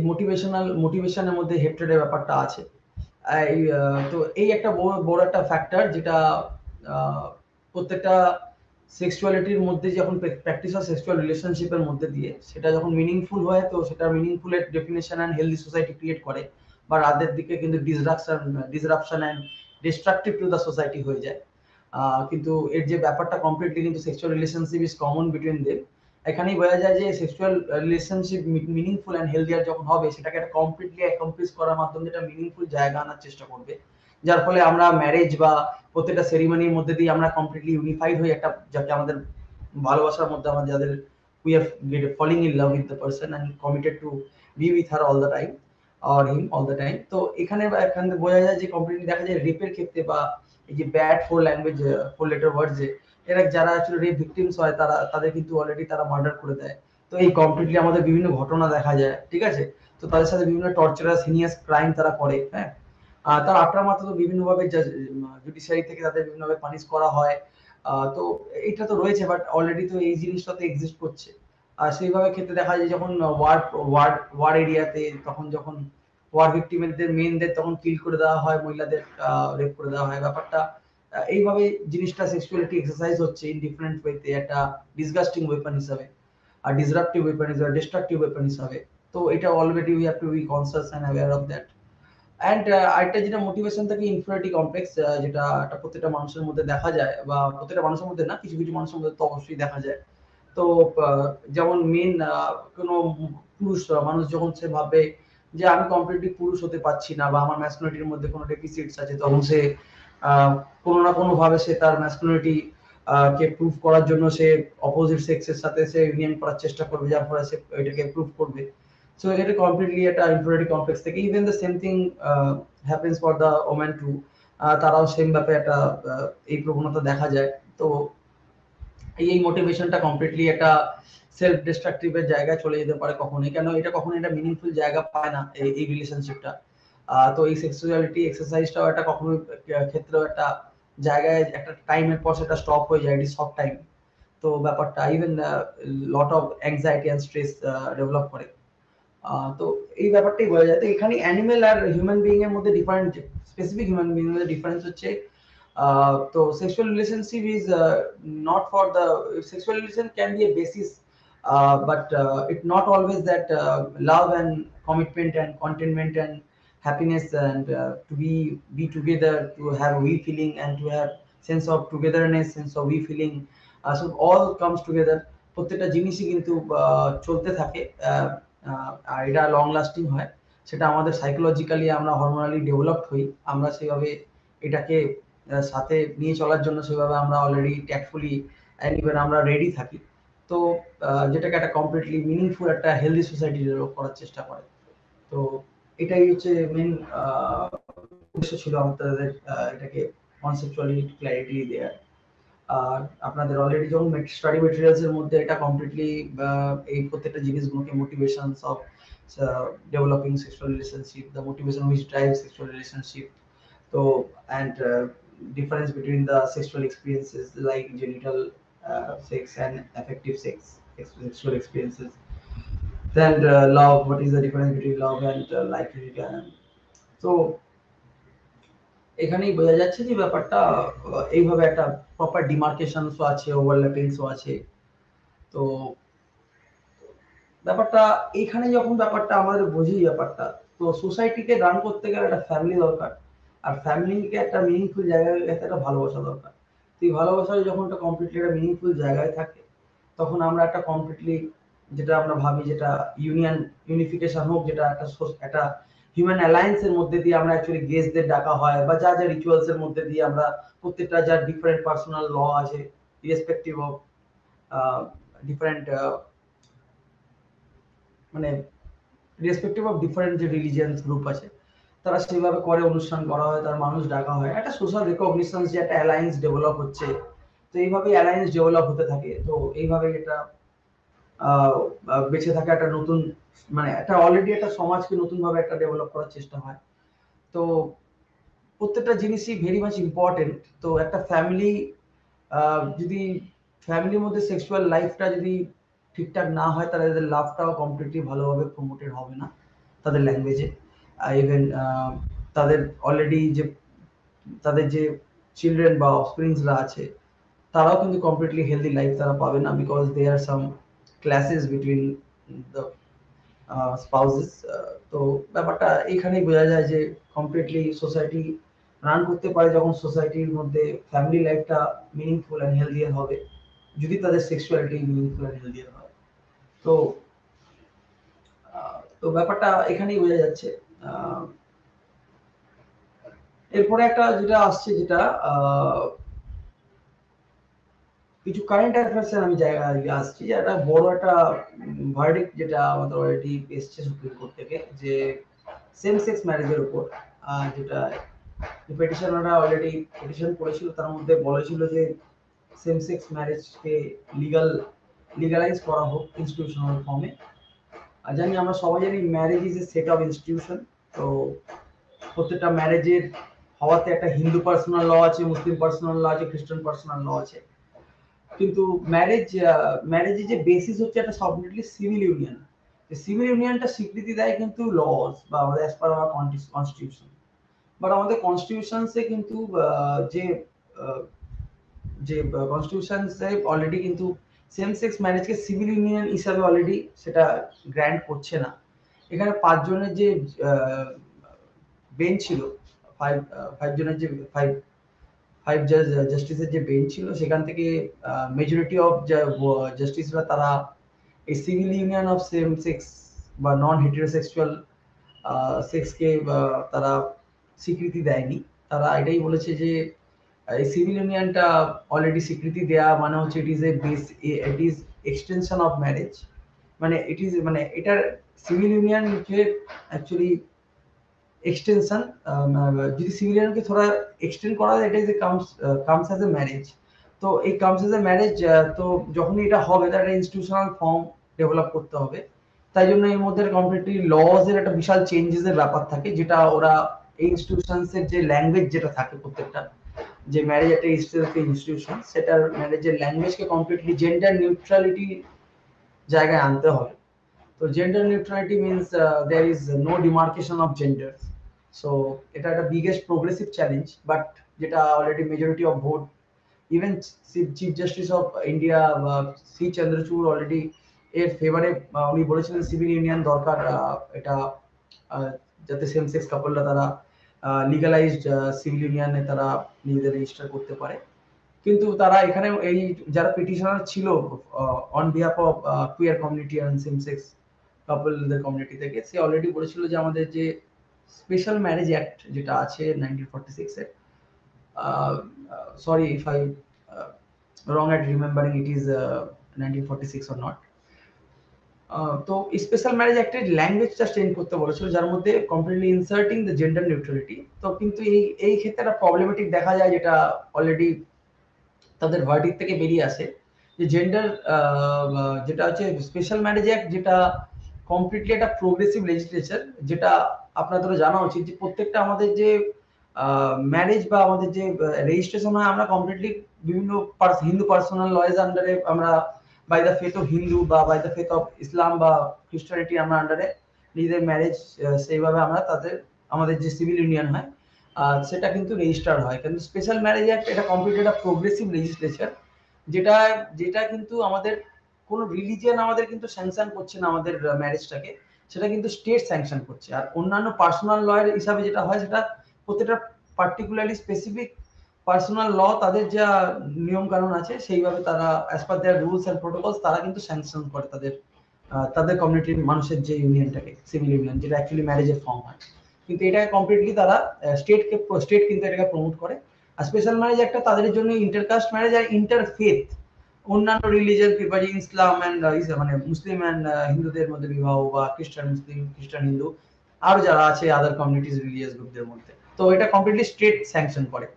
মোটিভেশনের মধ্যে হেট্রেডের ব্যাপারটা আছে। তো এই একটা বড় একটা ফ্যাক্টর, যেটা প্রত্যেকটা সেক্সুয়ালিটির মধ্যে যখন প্র্যাকটিস হয় সেক্সুয়াল রিলেশনশিপের মধ্যে দিয়ে, সেটা যখন মিনিংফুল হয়, তো সেটা মিনিংফুলের definition and healthy society create করে, বা রাদের দিকে কিন্তু disruption and destructive to the society হয়ে যায়। কিন্তু এর যে ব্যাপারটা কমপ্লিটলি কিন্তু sexual relationship is common between them. এখানেই বোঝা যায় যে sexual relationship meaningful and healthier যখন হবে, সেটাকে একটা কমপ্লিটলি অ্যাকমপ্লিশ করার মাধ্যমে যেটা মিনিংফুল জায়গা আনার চেষ্টা করবে, যার ফলে আমরা ম্যারেজ বা প্রত্যেকটা সেরিমনির মধ্যে দিয়ে আমরা কমপ্লিটলি ইউনিফাইড হয়ে একটা, যাকে আমাদের ভালোবাসার মধ্যে আমাদের যাদের we have falling in love with the person and committed to be with her all the time. or him all the time। তো এখানে বোঝা যায় যে কমপ্লিটলি দেখা যায় রেপের ক্ষেত্রে বা এই যে bad four language, four letter words, এরা যারা অ্যাকচুয়ালি রেপ ভিকটিমস হয় তাদের কিন্তু অলরেডি তারা মার্ডার করে দেয়। তো এই কমপ্লিটলি আমাদের বিভিন্ন ঘটনা দেখা যায়, ঠিক আছে। তো তাদের সাথে বিভিন্ন টর্চারাস হিনিয়াস ক্রাইম তারা করে, হ্যাঁ। তার আফটারমাথে তো বিভিন্নভাবে জুডিশিয়ারি থেকে তাদের বিভিন্নভাবে পানিশ করা হয়। তো এটা তো রয়েছে, বাট অলরেডি তো এই জিনিসটা তো এক্সিস্ট করছে। আর সেইভাবে ক্ষেত্রে দেখা যায় যখন ওয়ার এরিয়াতে, তখন যখন ওয়ার ভিক্টিমদের মেনদের তখন কিল করে দেওয়া হয়, মহিলাদের রেপ করে দেওয়া হয়। ব্যাপারটা এইভাবে জিনিসটা সেক্সুয়ালিটি এক্সারসাইজ হচ্ছে ইন ডিফারেন্ট ওয়েতে, একটা ডিসগাস্টিং ওয়েপন হিসাবে, আর ডিসরাপটিভ ওয়েপন হিসাবে, ডিস্ট্রাকটিভ ওয়েপন হিসাবে। তো এটা already we have to be conscious and aware of that. And আরেকটা যেটা মোটিভেশন থাকে ইনফিরিয়রিটি কমপ্লেক্স, যেটা প্রত্যেকটা মানুষের মধ্যে দেখা যায়, বা প্রত্যেকটা মানুষের মধ্যে না, কিছু কিছু মানুষের মধ্যে তো অবশ্যই দেখা যায়। তো যেমন মেন কোনো পুরুষ মানুষ যখন সে ভাবে যে আমি কমপ্লিটলি পুরুষ হতে পারছি না, বা আমার ম্যাসকুলিনিটির মধ্যে কোনো ডেফিসিটস আছে, তখন সে কোনো না কোনো ভাবে সে তার ম্যাসকুলিনিটি কে প্রুভ করার জন্য সে অপোজিট সেক্সের সাথে সে ইউনিয়ন করার চেষ্টা করবে, যার ফলে সে এটাকে প্রুভ করবে। সো এটা কমপ্লিটলি একটা ইনফিরিয়রিটি কমপ্লেক্স থেকে। Even the same thing happens for the women too. তারাও সেম ব্যাপারে একটা এই প্রবণতা দেখা যায়। তো এই মোটিভেশনটা কমপ্লিটলি একটা সেলফ ডিস্ট্রাকটিভ এর জায়গায় চলে যেতে পারে কখনোই, কেন এটা কখনো একটা মিনিংফুল জায়গা পায় না এই রিলেশনশিপটা। তো এই সেক্সুয়ালিটি এক্সারসাইজটাও একটা কখনো ক্ষেত্রেও একটা জায়গায় একটা টাইমের পর সেটা স্টপ হয়ে যায়, ইট ইজ শর্ট টাইম। তো ব্যাপারটা even lot of anxiety and stress develop করে। তো এই ব্যাপারটাই বোঝা যায়। তো এখানে অ্যানিমেল আর হিউম্যান বিইং এর মধ্যে ডিফারেন্ট, স্পেসিফিক হিউম্যান বিইং এর মধ্যে ডিফারেন্স হচ্ছে তো sexual relationship is not for the sexual relation can be a basis, but it not always that love and commitment and contentment and happiness and to be together, to have we feeling and to have sense of togetherness, sense of we feeling, so all comes together। প্রত্যেকটা জিনিসই কিন্তু চলতে থাকে, আর এটা long lasting হয়। সেটা আমাদের psychologically আমরা হরমোনালি ডেভেলপড হই, আমরা সেভাবে এটাকে সাথে নিয়ে চলার জন্য সেভাবে আমরা অলরেডি ট্যাক্টফুলি এন্ড ইভেন আমরা রেডি থাকি। তো যেটাকে একটা কমপ্লিটলি মিনিংফুল একটা হেলদি সোসাইটি ডেভেলপ করার চেষ্টা করে। তো এটাই হচ্ছে মেন উদ্দেশ্য ছিল আমাদের এটাকে কনসেপচুয়ালি ক্ল্যারিটি দেওয়ার। আর আপনাদের অলরেডি যখন স্টাডি মেটেরিয়ালস এর মধ্যে এটা কমপ্লিটলি এই প্রত্যেকটা জিনিসগুলোকে motivations of developing sexual relationship, the motivation which drive sexual relationship, so and difference between the sexual experiences like genital sex and affective sex, sexual experiences, then love, what is the difference between love and liking, so এখানেই বোঝা যাচ্ছে যে ব্যাপারটা এইভাবে একটা proper ডিমার্কেশনসও আছে, ওভারল্যাপিংসও আছে। তো ব্যাপারটা এইখানে যখন ব্যাপারটা আমাদের বুঝি ব্যাপারটা, তো সোসাইটিকে রান করতে গেলে একটা ফ্যামিলি দরকার, আর ফ্যামিলিকে একটা মিনিংফুল জায়গায় একটা ভালোবাসা দরকার। তো এই ভালোবাসা যখন একটা কমপ্লিটলি একটা মিনিংফুল জায়গায় থাকে, তখন আমরা একটা কমপ্লিটলি যেটা আমরা ভাবি যেটা ইউনিফিকেশন হোক, যেটা একটা হিউম্যান অ্যালায়েন্স এর মধ্যে দিয়ে আমরা অ্যাকচুয়ালি গেস্টদের ডাকা হয়, বা যা যা রিচুয়ালস এর মধ্যে দিয়ে আমরা প্রত্যেকটা যার ডিফারেন্ট পার্সোনাল ল আছে, ইরেসপেক্টিভ অফ ডিফারেন্ট মানে রেসপেক্টিভ অফ ডিফারেন্ট যে রিলিজিয়ান গ্রুপ আছে, তারা সেভাবে করে, অনুষ্ঠান করা হয়, তার মানুষ ডাকা হয়, একটা সোশ্যাল রিকগনিশন, যে একটা অ্যালায়েন্স ডেভেলপ হচ্ছে। তো এইভাবে অ্যালায়েন্স ডেভেলপ হতে থাকে। তো এইভাবে এটা বেঁচে থাকা একটা নতুন, মানে একটা অলরেডি একটা সমাজকে নতুন ভাবে একটা ডেভেলপ করার চেষ্টা হয়। তো প্রত্যেকটা জিনিসই ভেরি মাচ ইম্পর্টেন্ট। তো একটা ফ্যামিলি যদি ফ্যামিলির মধ্যে সেক্সুয়াল লাইফটা যদি ঠিকঠাক না হয়, তাহলে তাদের লাভটাও কমপ্লিটলি ভালোভাবে প্রমোটেড হবে না তাদের ল্যাঙ্গুয়েজে। ইভেন তাদের অলরেডি যে তাদের যে চিলড্রেন বা অফস্প্রিংসরা আছে, তারাও কিন্তু কমপ্লিটলি হেলদি লাইফ তারা পাবে না, because they are some clashes between the spouses. তো ব্যাপারটা এইখানেই বোঝা যায় যে কমপ্লিটলি সোসাইটি রান করতে পারে যখন সোসাইটির মধ্যে ফ্যামিলি লাইফটা মিনিংফুল এন্ড হেলদিয়ার হবে, যদি তাদের সেক্সুয়ালিটি মিনিংফুল এন্ড হেলদিয়ার হয়। তো তো ব্যাপারটা এখানেই বোঝা যাচ্ছে। এরপরে একটা যেটা আসছে, যেটা কিছু কারেন্ট অ্যাফেয়ার্স এর আমি জায়গায় আসছি, যে একটা বড় একটা ভার্ডিক্ট যেটা আমাদের অলরেডি এসছে সুপ্রিম কোর্ট থেকে, যে সেম সেক্স ম্যারেজের উপর, যেটা পেটিশনাররা অলরেডি পেটিশন করেছিল, তার মধ্যে বলেছিল যে সেম সেক্স ম্যারেজকে লিগালাইজ করা হোক ইনস্টিটিউশনাল ফর্মে। আর জানি আমরা সবাই জানি marriage is a set of institution. তো প্রত্যেকটা ম্যারেজের হওয়াতে একটা হিন্দু পার্সোনাল ল আছে, মুসলিম পার্সোনাল ল আছে, খ্রিস্টান পার্সোনাল ল আছে। কিন্তু ম্যারেজের যে বেসিস হচ্ছে একটা কমপ্লিটলি সিভিল ইউনিয়ন। সিভিল ইউনিয়নটা স্বীকৃতি দেয় কিন্তু লস বা আমাদের as per hour constitution. But আমাদের কনস্টিটিউশনসে কিন্তু যে যে কনস্টিটিউশনসে অলরেডি কিন্তু সেম সেক্স ম্যারেজকে সিভিল ইউনিয়ন হিসাবে অলরেডি সেটা গ্র্যান্ট করছে না। এখানে 5 জনের যে বেঞ্চ ছিল, 5 জনের যে 5 জাস্টিসের যে বেঞ্চ ছিল, সেখান থেকে মেজরিটি অফ জাস্টিসরা তারা এই civil union of same sex বা নন হেটেরোসেক্সুয়াল সেক্সকে তারা স্বীকৃতি দেয়নি। তারা এটাই বলেছে যে এই সিভিল ইউনিয়নটা অলরেডি স্বীকৃতি দেয়া মানে হচ্ছে it is extension of marriage. মানে এটার সিভিল ইউনিয়ন হচ্ছে অ্যাকচুয়ালি এক্সটেনশন। যদি সিভিল ইউনিয়নকে থোড়া এক্সটেন্ড করা যায়, এটা is comes as a marriage. তো এই কামস অ্যাজ এ ম্যারেজ, তো যখনই এটা হবে তার একটা ইনস্টিটিউশনাল ফর্ম ডেভেলপ করতে হবে। তাই জন্য এর মধ্যে কমপ্লিটলি লজ এর একটা বিশাল চেঞ্জেস এর ব্যাপার থাকে, যেটা ওরা এই ইনস্টিটিউশনস এর যে ল্যাঙ্গুয়েজ যেটা থাকে প্রত্যেকটা, যে ম্যারেজ একটা ইনস্টিটিউশন, সেটার ম্যারেজের ল্যাঙ্গুয়েজকে কমপ্লিটলি জেন্ডার নিউট্রালিটি জায়গায় আনতে হবে। তো gender neutrality means there is no demarcation of gender. So এটা একটা বিগেস্ট প্রোগ্রেসিভ চ্যালেঞ্জ, বাট যেটা already majority of vote, even chief justice of India C Chandrachud already এর ফেভারে উনি বলেছিলেন সিভিল ইউনিয়ন দরকার, এটা যাতে সেম সেক্স কাপলরা তারা লিগালাইজড সিভিল ইউনিয়নে তারা নিজেদের রেজিস্টার করতে পারে। কিন্তু তারা এখানে এই যারা পিটিশনার ছিল on behalf of queer community and same sex কাপলদের কমিউনিটি থেকে, সে অলরেডি বলেছিল যে আমাদের যে স্পেশাল ম্যারেজ অ্যাক্ট যেটা আছে 1946 এর, sorry if I wrong at remembering it is 1946 or not. তো স্পেশাল ম্যারেজ অ্যাক্টের ল্যাঙ্গুয়েজটা চেঞ্জ করতে বলেছিল, যার মধ্যে completely inserting the gender neutrality. তো কিন্তু এই ক্ষেত্রে একটা প্রবলেমেটিক দেখা যায়, যেটা অলরেডি তাদের ভার্ডিক থেকে বেরিয়ে আসে, যে জেন্ডার যেটা হচ্ছে স্পেশাল ম্যারেজ অ্যাক্ট, যেটা কমপ্লিটলি একটা প্রোগ্রেসিভ লেজিসলেচার, যেটা আপনাদের জানা উচিত যে প্রত্যেকটা আমাদের যে ম্যারেজ বা আমাদের যে রেজিস্ট্রেশন হয়, আমরা কমপ্লিটলি বিভিন্ন হিন্দু পার্সোনাল লয়েজ আন্ডারে আমরা by the faith of Hindu বা by the faith of Islam বা খ্রিস্টানিটি আমরা আন্ডারে নিজেদের ম্যারেজ সেইভাবে আমরা আমাদের যে সিভিল ইউনিয়ন হয় সেটা কিন্তু রেজিস্টার হয়। কিন্তু স্পেশাল ম্যারেজ অ্যাক্ট এটা কমপ্লিট একটা প্রোগ্রেসিভ লেজিসলেচার, যেটা যেটা কিন্তু আমাদের কোনো রিলিজিয়ন আমাদের কিন্তু স্যাংশন করছে না আমাদের ম্যারেজটাকে, সেটা কিন্তু স্টেট স্যাংশন করছে। আর অন্যান্য পার্সোনাল লয়ের হিসাবে যেটা হয়, সেটা প্রত্যেকটা পার্টিকুলারলি স্পেসিফিক পার্সোনাল ল তাদের যা নিয়ম কানুন আছে সেইভাবে তারা as per their rules and protocols তারা কিন্তু স্যাংশন করে তাদের কমিউনিটির মানুষের যে ইউনিয়নটাকে, সিভিল ইউনিয়ন, যেটা অ্যাকচুয়ালি ম্যারেজের ফর্ম হয়। কিন্তু এটাকে কমপ্লিটলি তারা স্টেট কিন্তু এটাকে প্রমোট করে। আর স্পেশাল ম্যারেজ একটা তাদের জন্য ইন্টারকাস্ট ম্যারেজ আর ইন্টারফেথ, অন্যান্য রিলিজিয়ন পিপল, ইসলাম এন্ড মানে মুসলিম এন্ড হিন্দুদের মধ্যে বিবাহ, বা খ্রিস্টান মুসলিম, খ্রিস্টান হিন্দু, আরো যারা আছে আদার কমিউনিটিজ রিলিজিয়াস গ্রুপদের মধ্যে, তো এটা কমপ্লিটলি স্টেট স্যাংশন করে।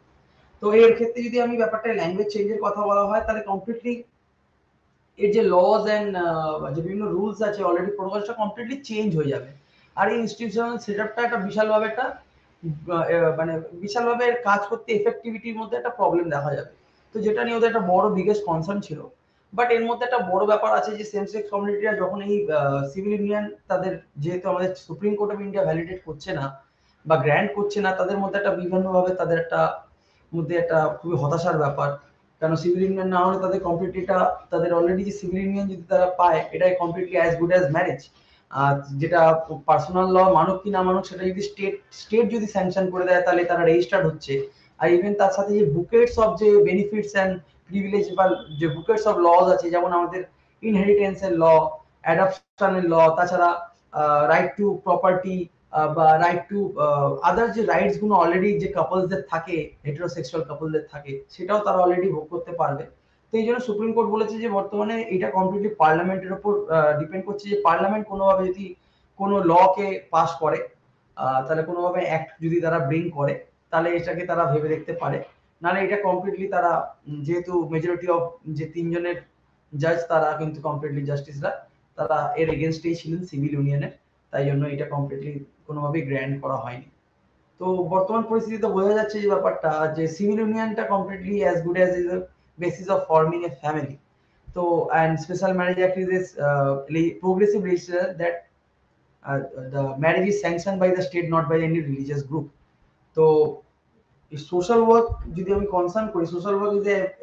তো এর ক্ষেত্রে যদি আমি ব্যাপারটা ল্যাঙ্গুয়েজ চেঞ্জের কথা বলা হয়, তাহলে কমপ্লিটলি এর যে লজ এন্ড যে বিভিন্ন রুলস আছে অলরেডি প্রোটোকলটা কমপ্লিটলি চেঞ্জ হয়ে যাবে। আর এই ইনস্টিটিউশনাল সেটআপটা একটা বিশালভাবে একটা মানে বিশালভাবে কাজ করতে এফেক্টিভিটির মধ্যে একটা প্রবলেম দেখা যাবে। তো যেটা নিয়ে ওদের একটা বড় বিগেস্ট কনসার্ন ছিল। বাট এর মধ্যে একটা বড় ব্যাপার আছে যে সেম সেক্স কমিউনিটিরা যখন এই সিভিল ইউনিয়ন তাদের, যেহেতু আমাদের supreme court of India validate করছে না বা গ্র্যান্ট করছে না, তাদের মধ্যে একটা বিভিন্নভাবে তাদের একটা মধ্যে একটা খুবই হতাশার ব্যাপার। কারণ সিভিল ইউনিয়ন না হলে তাদের কমপ্লিটলি এটা, তাদের অলরেডি যে সিভিল ইউনিয়ন যদি তারা পায়, এটাই completely as good as marriage. আর যেটা পার্সোনাল ল মানুক কি না মানুক, সেটা যদি স্টেট যদি স্যাংশন করে দেয়, তাহলে তারা রেজিস্টার্ড হচ্ছে। আর ইভেন তার সাথে যে বুকেটস অফ যে বেনিফিটস এন্ড প্রিভিলেজ বা যে বুকেটস অফ লজ আছে, যেমন আমাদের ইনহেরিটেন্সের ল, অ্যাডপশনের ল, তাছাড়া রাইট টু প্রপার্টি বা রাইট টু আদার যে রাইটস গুলো অলরেডি যে কাপলসদের থাকে, হেটেরোসেক্সুয়াল কাপলদের থাকে, সেটাও তারা অলরেডি ভোগ করতে পারবে। তো এই জন্য সুপ্রিম কোর্ট বলেছে যে বর্তমানে এটা কমপ্লিটলি পার্লামেন্টের উপর ডিপেন্ড করছে, যে পার্লামেন্ট কোনোভাবে যদি কোনো ল কে পাস করে, তাহলে কোনোভাবে অ্যাক্ট যদি তারা ব্রিং করে তাহলে এটাকে তারা ভেবে দেখতে পারে, নাহলে এটা কমপ্লিটলি তারা যেহেতু মেজরিটি অফ যে 3 জনের জাজ তারা কিন্তু কমপ্লিটলি জাস্টিসরা তারা এর এগেইনস্টেই ছিলেন সিভিল ইউনিয়নের, তাই জন্য এটা কমপ্লিটলি কোনোভাবেই গ্র্যান্ড করা হয়নি। তো বর্তমান পরিস্থিতিতে বোঝা যাচ্ছে যে ব্যাপারটা যে সিভিল ইউনিয়নটা completely as good as is basis of forming a family. তো and special marriage act is progressive legislation that the marriage is sanctioned by the state, not by any religious group. তো social work যদি আমি concern করি, social work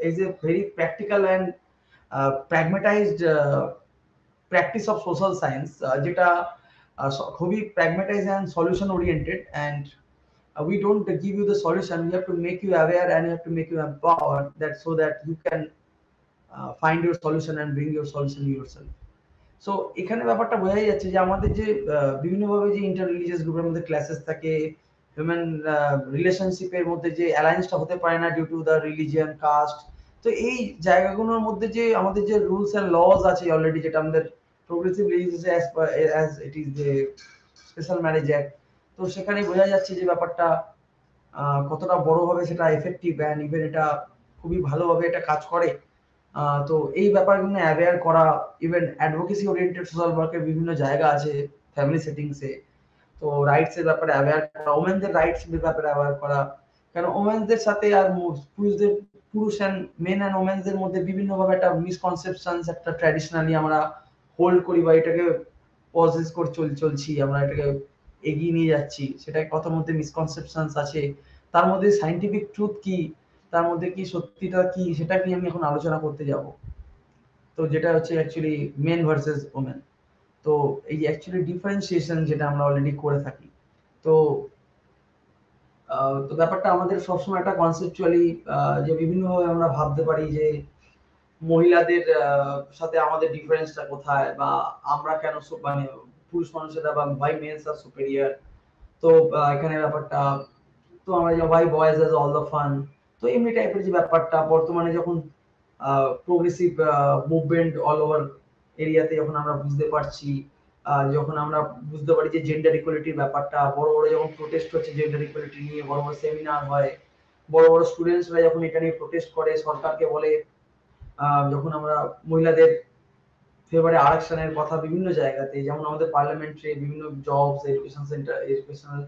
is a very practical and pragmatized practice of social science, যেটা খুবই pragmatize and solution oriented, and we don't give you the solution, we have to make you aware and we have to make you empowered that so that you can find your solution and bring your solution yourself. So এখানে ব্যাপারটা বোঝাই যাচ্ছে যে আমাদের যে বিভিন্নভাবে যে inter religious গ্রুপের মধ্যে ক্লাসেস থাকে, হিউম্যান রিলেশনশিপের মধ্যে যে অ্যালায়েন্সটা হতে পারে না due to the religion caste. তো এই জায়গাগুলোর মধ্যে যে আমাদের যে রুলস এন্ড লজ আছে অলরেডি, যেটা আমাদের progressive religious as it is the special marriage act, তো সেখানে বোঝা যাচ্ছে যে ব্যাপারটা কতটা বড়ভাবে সেটা এফেক্টিভ অ্যান্ড ইভেন এটা খুবই ভালোভাবে এটা কাজ করে। তো এই ব্যাপারগুলো অ্যাওয়্যার করা, ইভেন অ্যাডভোকেসি ওরিয়েন্টেড সোশ্যাল ওয়ার্কের বিভিন্ন জায়গা আছে ফ্যামিলি সেটিংসে, তো রাইটস এর ব্যাপারে অ্যাওয়্যার করা, ওমেনদের রাইটস এর ব্যাপারে অ্যাওয়্যার করা, কারণ ওমেনদের সাথে আর পুরুষদের, পুরুষ অ্যান্ড মেন অ্যান্ড ওমেনদের মধ্যে বিভিন্নভাবে একটা মিসকনসেপশনস একটা ট্র্যাডিশনালি আমরা হোল্ড করি বা এটাকে পজেস করে চলছি, আমরা এটাকে এগিয়ে নিয়ে যাচ্ছি, সেটা কত মধ্যে মিসকনসেপশনস আছে, তার মধ্যে সায়েন্টিফিক ট্রুথ কি, তার মধ্যে কি সত্যিটা কি, সেটা নিয়ে আমি এখন আলোচনা করতে যাব। তো যেটা হচ্ছে অ্যাকচুয়ালি মেন ভার্সেস ওমেন। তো এই অ্যাকচুয়ালি ডিফারেন্সিয়েশন যেটা আমরা অলরেডি করে থাকি, তো তো ব্যাপারটা আমাদের সবসময় একটা কনসেপচুয়ালি যে বিভিন্নভাবে আমরা ভাবতে পারি যে মহিলাদের সাথে আমাদের ডিফারেন্সটা কোথায়, বা আমরা কেন মানে পুরুষ মানুষেরা বা ভাই মেলস আর সুপেরিয়র। তো এখানে ব্যাপারটা, তো আমরা যে ভাই boys has all the fun, তো এমনি টাইপের যে ব্যাপারটা বর্তমানে যখন প্রোগ্রেসিভ মুভমেন্ট অল ওভার এরিয়াতে যখন আমরা বুঝতে পারছি, যখন আমরা বুঝতে পারি যে জেন্ডার ইকুয়ালিটির ব্যাপারটা, বড় বড় যখন প্রোটেস্ট হচ্ছে জেন্ডার ইকুয়ালিটি নিয়ে, বড় বড় সেমিনার হয়, বড় বড় স্টুডেন্টসরা যখন এটা নিয়ে প্রোটেস্ট করে, সরকারকে বলে, যখন আমরা মহিলাদের ফেভারে আরেকশনের কথা বিভিন্ন জায়গাতে, যেমন আমাদের পার্লামেন্টে বিভিন্ন জবস, এডুকেশন সেন্টার, এডুকেশনাল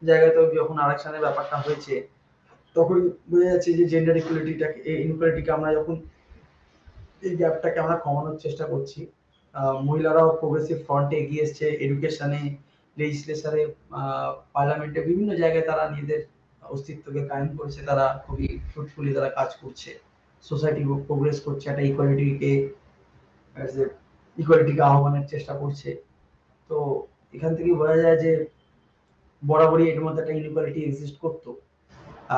জায়গাতেও যখন আরেকশনের ব্যাপারটা হয়েছে, তখন বোঝা যাচ্ছে যে জেন্ডার ইকুয়ালিটিটাকে, ইনইকুয়ালিটিকে আমরা যখন এই গ্যাপটাকে আমরা কমানোর চেষ্টা করছি, মহিলারাও প্রোগ্রেসিভ ফ্রন্টে এগিয়ে এসছে, এডুকেশনে, লেজিসলেশনে, পার্লামেন্টে বিভিন্ন জায়গায় তারা নিজেদের অস্তিত্বকে কায়েম করেছে, তারা খুবই ফ্রুটফুলি তারা কাজ করছে, সোসাইটি প্রোগ্রেস করছে, একটা ইকুয়ালিটিকে আহ্বানের চেষ্টা করছে। তো এখান থেকে বোঝা যায় যে বরাবরই এর মধ্যে একটা ইনইকুয়ালিটি এক্সিস্ট করতো।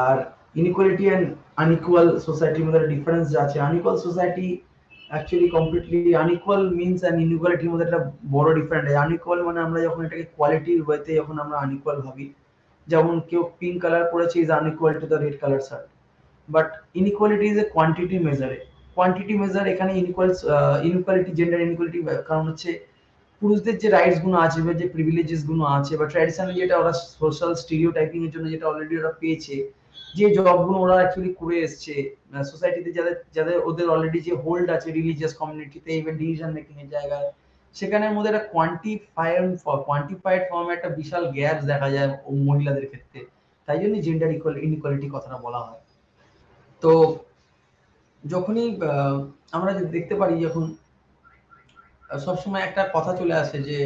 আর ইনইকুয়ালিটি এন্ড আনইকুয়াল সোসাইটির মধ্যে ডিফারেন্স আছে। Unequal society actually completely unequal means and ইনইকুয়ালিটির মধ্যে একটা বড় ডিফারেন্স আছে। আনইকুয়াল মানে আমরা যখন এটাকে কোয়ালিটির ওয়েতে যখন আমরা আনইকুয়াল ভাবি, যেমন কেউ পিঙ্ক কালার পরেছে is unequal to the red colour shirt, but inequality is a quantity মেজারে। কোয়ান্টিটি মেজার এখানে ইনইকুয়ালিটি, জেন্ডার ইনইকুয়ালিটি কারণ হচ্ছে পুরুষদের যে রাইটস গুলো আছে বা যে প্রিভিলেজেস গুলো আছে বা ট্র্যাডিশনালি যেটা ওরা সোশ্যাল স্টিরিওটাইপিং এর জন্য যেটা অলরেডি ওরা পেয়েছে, যে জবগুলো ওরা অ্যাকচুয়ালি করে এসছে সোসাইটিতে, যাদের যাদের ওদের অলরেডি যে হোল্ড আছে রিলিজিয়াস কমিউনিটিতে, ইভেন ডিসিশন মেকিং এর জায়গায়, সেখানের মধ্যে একটা কোয়ান্টিফাইড ফর্মে একটা বিশাল গ্যাপ দেখা যায় মহিলাদের ক্ষেত্রে। তাই জন্য জেন্ডার ইনইকুয়ালিটি কথাটা বলা হয়। তো যখনই আমরা দেখতে পারি, যখন সবসময় একটা কথা চলে আসে যে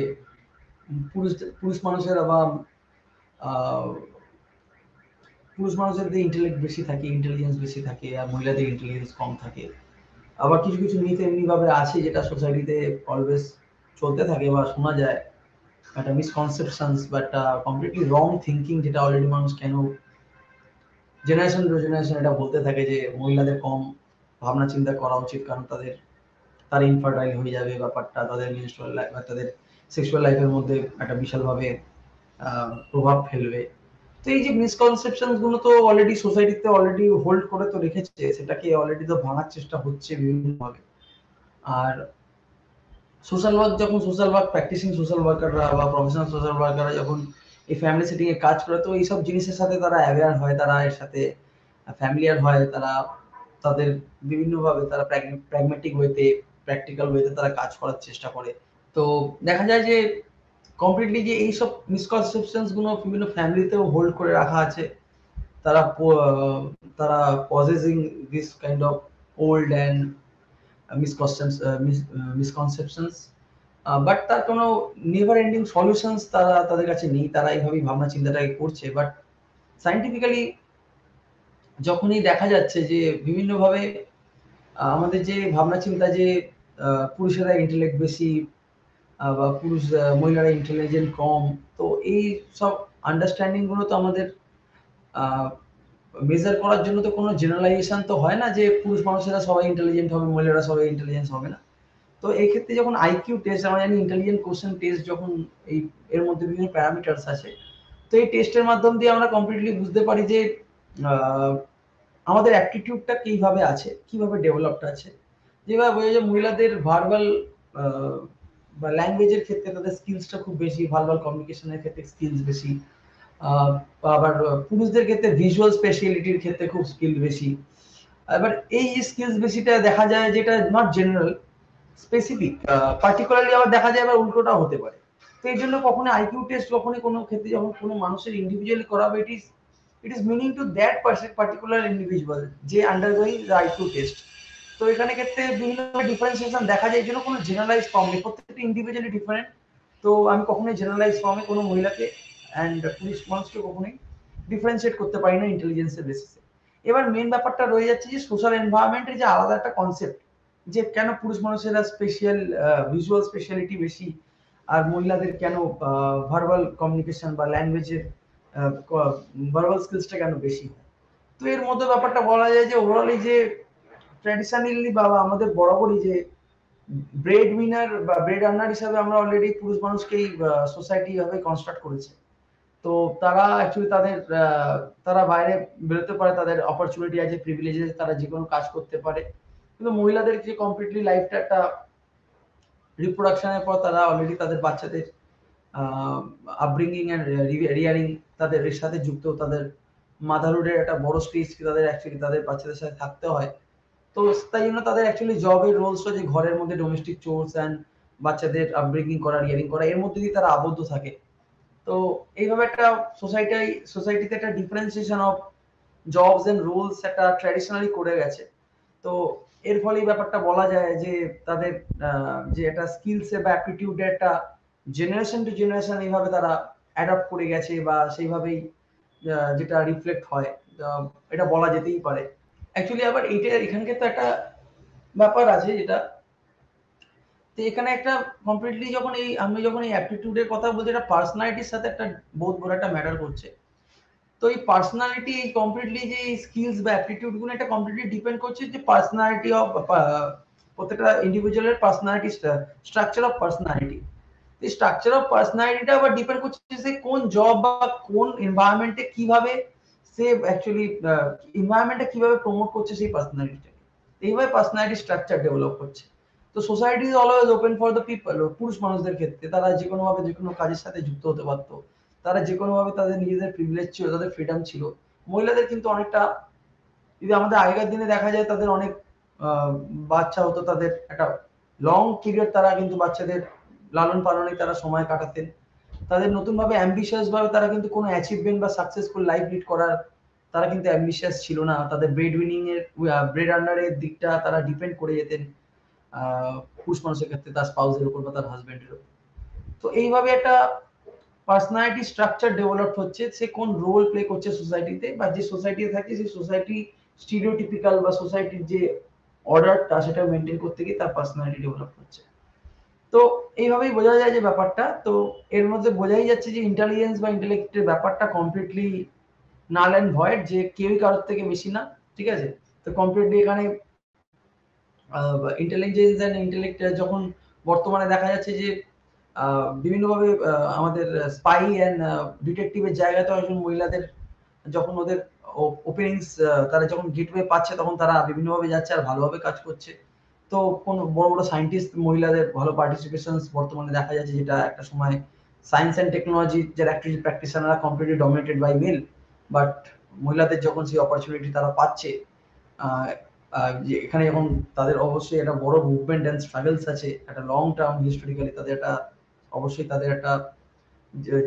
পুরুষ মানুষেরা বা পুরুষ মানুষদের ইন্টেলেক্ট বেশি থাকে, ইন্টেলিজেন্স বেশি থাকে, আর মহিলাদের ইন্টেলিজেন্স কম থাকে। আবার কিছু কিছু মিথ এমনি ভাবে আছে যেটা সোসাইটিতে অলওয়েজ চলতে থাকে বা শোনা যায়, একটা মিসকনসেপশনস বা একটা কমপ্লিটলি রং থিঙ্কিং, যেটা অলরেডি মানুষ কেন জেনারেশন টু জেনারেশন এটা বলতে থাকে যে মহিলাদের কম ভাবনা চিন্তা করা উচিত, কারণ তারা ইনফার্টাইল হয়ে যাবে, ব্যাপারটা তাদের মেনস্ট্রুয়াল লাইফ বা তাদের সেক্সুয়াল লাইফের মধ্যে একটা বিশালভাবে প্রভাব ফেলবে। তো এই যে মিসকনসেপশনস গুলো তো অলরেডি সোসাইটিতে অলরেডি হোল্ড করে তো রেখেছে, সেটাকে অলরেডি তো ভাঙার চেষ্টা হচ্ছে বিভিন্নভাবে। আর সোশ্যাল ওয়ার্ক, যখন সোশ্যাল ওয়ার্ক প্র্যাকটিসিং সোশ্যাল ওয়ার্কাররা বা প্রফেশনাল সোশ্যাল ওয়ার্কাররা যখন এই ফ্যামিলি সেটিং এ কাজ করে, তো এইসব জিনিসের সাথে তারা অ্যাওয়্যার হয়, তারা এর সাথে ফ্যামিলিয়ার হয়, তারা তাদের বিভিন্নভাবে তারা প্র্যাগম্যাটিক ওয়েতে, প্র্যাকটিক্যাল ওয়েতে তারা কাজ করার চেষ্টা করে। তো দেখা যায় যে কমপ্লিটলি যে এইসব মিসকনসেপশনস গুলো বিভিন্ন ফ্যামিলিতেও হোল্ড করে রাখা আছে। তারা তারা possessing this kind of old and misconceptions, but তার কোনো নেভার এন্ডিং সলিউশনস তাদের কাছে নেই। তারা এইভাবেই ভাবনা চিন্তাটাকে করছে, বাট সায়েন্টিফিক্যালি যখনই দেখা যাচ্ছে যে বিভিন্নভাবে আমাদের যে ভাবনা চিন্তা যে পুরুষেরা ইন্টেলেক্ট বেশি বা মহিলারা ইন্টেলিজেন্ট কম, তো এই সব আন্ডারস্ট্যান্ডিং গুলো তো আমাদের মেজার করার জন্য তো কোনো জেনারেলাইজেশন তো হয় না যে পুরুষ মানুষেরা সবাই ইন্টেলিজেন্ট হবে, মহিলারা সবাই ইন্টেলিজেন্স হবে না। তো এই ক্ষেত্রে যখন আইকিউ টেস্ট, আমরা জানি ইন্টেলিজেন্ট কোশ্চেন টেস্ট, যখন এর মধ্যে বিভিন্ন প্যারামিটারস আছে, তো এই টেস্টের মাধ্যম দিয়ে আমরা কমপ্লিটলি বুঝতে পারি যে আমাদের অ্যাপটিটিউডটা কিভাবে আছে, কিভাবে ডেভেলপড আছে। যেভাবে বোঝা যায় মহিলাদের ভার্বাল বা ল্যাঙ্গুয়েজের ক্ষেত্রে তাদের স্কিলসটা খুব বেশি, ভার্বাল কমিউনিকেশনের ক্ষেত্রে স্কিলস বেশি। আবার পুরুষদের ক্ষেত্রে ভিজুয়াল স্পেশালিটির ক্ষেত্রে খুব স্কিল বেশি। এবার এই স্কিলস বেশিটা দেখা যায় যেটা নট জেনারেল, স্পেসিফিক, পার্টিকুলারলি আবার দেখা যায় আবার উল্টোটাও হতে পারে। তো এই জন্য কখনো আইকিউ টেস্ট কখনো কোনো ক্ষেত্রে যখন কোনো মানুষের ইন্ডিভিজুয়ালি করা হবে, it is meaning to that particular individual যে আন্ডারগোয়িং দ্য আইকিউ টেস্ট। তো এখানে ক্ষেত্রে বিভিন্ন ডিফারেন্সিয়েশন দেখা যায়, এই জন্য কোনো জেনারেলাইজ ফর্ম নেই, প্রত্যেকটা ইন্ডিভিজুয়ালি ডিফারেন্ট। তো আমি কখনোই জেনারেলাইজ ফর্মে কোনো মহিলাকে অ্যান্ড পুরুষ মানুষকে কখনোই ডিফারেন্সিয়েট করতে পারি না ইন্টেলিজেন্সের বেসিসে। এবার মেন ব্যাপারটা রয়ে যাচ্ছে যে সোশ্যাল এনভায়রনমেন্টের যে আলাদা একটা কনসেপ্ট, যে কেন পুরুষ মানুষেরা স্পেশাল ভিজুয়াল স্পেশালিটি বেশি, আর মহিলাদের কেন ভার্বাল কমিউনিকেশন বা ল্যাঙ্গুয়েজের ভার্বাল স্কিলসটা কেন বেশি। তো এর মধ্যে ব্যাপারটা বলা যায় যে ওভারঅলি যে ট্র্যাডিশনালি বা আমাদের বরাবরই যে ব্রেড উইনার বা ব্রেড আর্নার হিসাবে আমরা অলরেডি পুরুষ মানুষকেই সোসাইটি ভাবে কনস্ট্রাক্ট করেছে। তো তারা অ্যাকচুয়ালি তারা বাইরে বেরোতে পারে, তাদের অপরচুনিটি আছে, প্রিভিলেজ আছে, তারা যে কোনো কাজ করতে পারে। কিন্তু মহিলাদের যে কমপ্লিটলি লাইফটা একটা রিপ্রোডাকশনের পর তারা অলরেডি তাদের বাচ্চাদের আপব্রিঙ্গিং এন্ড রিয়ারিং তাদের এর সাথে যুক্ত, তাদের মাদারহুডের একটা বড় স্টেজ তাদের অ্যাকচুয়ালি তাদের বাচ্চাদের সাথে থাকতে হয়। তো তাই জন্য তাদের অ্যাকচুয়ালি জবের রোলসটা যে ঘরের মধ্যে ডোমেস্টিক চোরস অ্যান্ড বাচ্চাদের আপব্রিঙ্গিং করা, রিয়ারিং করা, এর মধ্যে দিয়ে তারা আবদ্ধ থাকে। তো এইভাবে একটা সোসাইটিতে একটা differentiation of jobs and rules একটা ট্র্যাডিশনালি করে গেছে। তো এর ফলে এই ব্যাপারটা বলা যায় যে তাদের যে একটা স্কিলস বা অ্যাপটিটিউড একটা জেনারেশন টু জেনারেশন এইভাবে তারা অ্যাডাপ্ট করে গেছে, বা সেইভাবেই যেটা রিফ্লেক্ট হয়, এটা বলা যেতেই পারে। অ্যাকচুয়ালি আবার এইটা এখানকে তো একটা ব্যাপার আছে যেটা, তো এখানে একটা কমপ্লিটলি যখন আমি যখন এই অ্যাপটিটিউডের কথা বলছি, এটা পার্সোনালিটির সাথে একটা বহুত বড় একটা ম্যাটার করছে। তো এই পার্সোনালিটি এই কমপ্লিটলি যে স্কিলস বা অ্যাপটিটিউড গুলো এটা কমপ্লিটলি ডিপেন্ড করছে যে পার্সোনালিটি অফ প্রত্যেকটা ইন্ডিভিজুয়ালের পার্সোনালিটি, স্ট্রাকচার অফ পার্সোনালিটি। এই স্ট্রাকচার অফ পার্সোনালিটিটা আবার ডিপেন্ড করছে যে কোন জব বা কোন এনভায়রনমেন্টে কিভাবে সে অ্যাকচুয়ালি এনভায়রনমেন্টে কিভাবে প্রমোট করছে সেই পার্সোনালিটিটাকে। এইভাবে পার্সোনালিটি স্ট্রাকচার ডেভেলপ করছে। তো society is always open for the people. পুরুষ মানুষদের ক্ষেত্রে তারা যে কোনো ভাবে যে কোনো কাজের সাথে যুক্ত হতে পারতো, তারা যে কোনো ভাবে তাদের নিজেদের প্রিভিলেজ ছিল, তাদের ফ্রিডম ছিল। মহিলাদের কিন্তু অনেকটা, যদি আমাদের আগেকার দিনে দেখা যায় তাদের অনেক বাচ্চা হতো, তাদের একটা লং পিরিয়ড তারা কিন্তু বাচ্চাদের লালন পালনে তারা সময় কাটাতেন। তাদের নতুন ভাবে অ্যাম্বিশিয়াস ভাবে তারা কিন্তু কোনো অ্যাচিভমেন্ট বা সাকসেসফুল লাইফ লিড করার তারা কিন্তু অ্যাম্বিশিয়াস ছিল না। তাদের ব্রেড উইনিং এর ব্রেড আর্নারের দিকটা তারা ডিপেন্ড করে যেতেন পুরুষ মানুষের ক্ষেত্রে তার স্পাউসের উপর বা তার হাজবেন্ডের উপর। তো এইভাবে একটা পার্সোনালিটি স্ট্রাকচার ডেভেলপ হচ্ছে, সে কোন রোল প্লে করছে সোসাইটিতে, বা যে সোসাইটিতে থাকে সেই সোসাইটি স্টিরিওটিপিক্যাল বা সোসাইটির যে অর্ডারটা সেটা মেনটেন করতে গিয়ে তার পার্সোনালিটি ডেভেলপ হচ্ছে। তো এইভাবেই বোঝা যায় যে ব্যাপারটা, তো এর মধ্যে বোঝাই যাচ্ছে যে ইন্টেলিজেন্স বা ইন্টেলেক্টের ব্যাপারটা কমপ্লিটলি নাল অ্যান্ড ভয়েড, যে কেউই কারোর থেকে বেশি না। ঠিক আছে? তো কমপ্লিটলি এখানে ইন্টেলিজেন্স অ্যান্ড ইন্টেলেক্ট যখন বর্তমানে দেখা যাচ্ছে যে বিভিন্নভাবে আমাদের স্পাই অ্যান্ড ডিটেকটিভের জায়গাতে একজন মহিলাদের যখন ওদের ওপেনিংস তারা যখন গেটওয়ে পাচ্ছে, তখন তারা বিভিন্নভাবে যাচ্ছে আর ভালোভাবে কাজ করছে। তো কোন বড় বড় সায়েন্টিস্ট মহিলাদের ভালো পার্টিসিপেশন বর্তমানে দেখা যাচ্ছে, যেটা একটা সময় সায়েন্স অ্যান্ড টেকনোলজি যারা অ্যাকচুয়ালি প্র্যাকটিশনাররা completely dominated by male, but মহিলাদের যখন সেই অপরচুনিটি তারা পাচ্ছে, যে এখানে যখন তাদের অবশ্যই একটা বড় মুভমেন্ট অ্যান্ড স্ট্রাগলস আছে, একটা লং টার্ম হিস্টোরিক্যালি তাদের একটা অবশ্যই তাদের একটা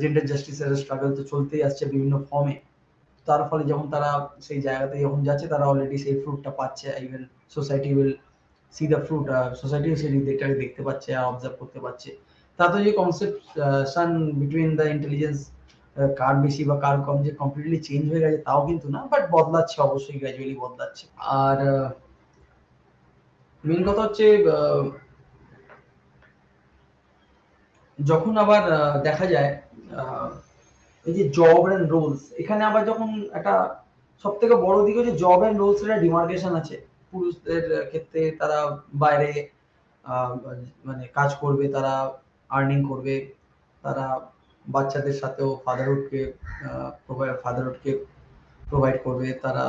জেন্ডার জাস্টিসের স্ট্রাগল তো চলতেই আসছে বিভিন্ন ফর্মে। তার ফলে যখন তারা সেই জায়গাতে যখন যাচ্ছে তারা অলরেডি সেই ফ্রুটটা পাচ্ছে, even society will see the fruit, সোসাইটিও সেই দিকটাকে দেখতে পাচ্ছে আর অবজার্ভ করতে পারছে। তাতে যে কনসেপশন বিটুইন দ্য ইন্টেলিজেন্স কার বেশি বা কার কম যে কমপ্লিটলি চেঞ্জ হয়ে গেছে তাও কিন্তু না, বাট বদলাচ্ছে, অবশ্যই গ্র্যাজুয়ালি বদলাচ্ছে। আর মেন কথা হচ্ছে যখন আবার দেখা যায় এই যে জব এন্ড রোলস, এখানে আবার যখন একটা সব থেকে বড় দিক হচ্ছে জব এন্ড রোলস এর ডিমার্কেশন আছে। পুরুষদের ক্ষেত্রে তারা বাইরে মানে কাজ করবে, তারা আর্নিং করবে, তারা বাচ্চাদের সাথেও ফাদারহুডকে প্রোভাইড করবে, তারা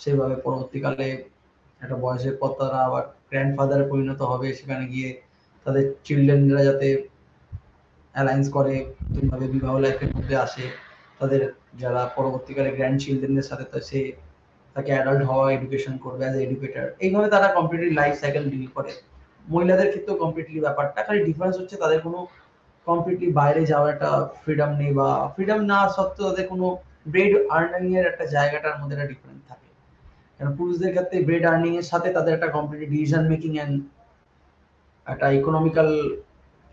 সেভাবে পরবর্তীকালে একটা বয়সের পর তারা আবার গ্র্যান্ডফাদারে পরিণত হবে, সেখানে গিয়ে তাদের চিলড্রেনরা যাতে অ্যালায়েন্স করে, নতুনভাবে বিবাহ লাইফের মধ্যে আসে, তাদের যারা পরবর্তীকালে গ্র্যান্ড চিলড্রেনদের সাথে সে তাকে অ্যাডাল্ট হওয়া, এডুকেশন করবে অ্যাজ এডুকেটর, এইভাবে তারা কমপ্লিটলি লাইফ সাইকেল ডিল করে। মহিলাদের ক্ষেত্রেও কমপ্লিটলি ব্যাপারটা, খালি ডিফারেন্স হচ্ছে তাদের কোনো কমপ্লিটলি বাইরে যাওয়ার একটা ফ্রিডম নেই, বা ফ্রিডম না সত্ত্বেও তাদের কোনো ব্রেড আর্নিং এর একটা জায়গাটার মধ্যে একটা ডিফারেন্স থাকে। কারণ পুরুষদের ক্ষেত্রে ব্রেড আর্নিং এর সাথে তাদের একটা কমপ্লিটলি ডিসিশন মেকিং এন্ড একটা ইকোনমিক্যাল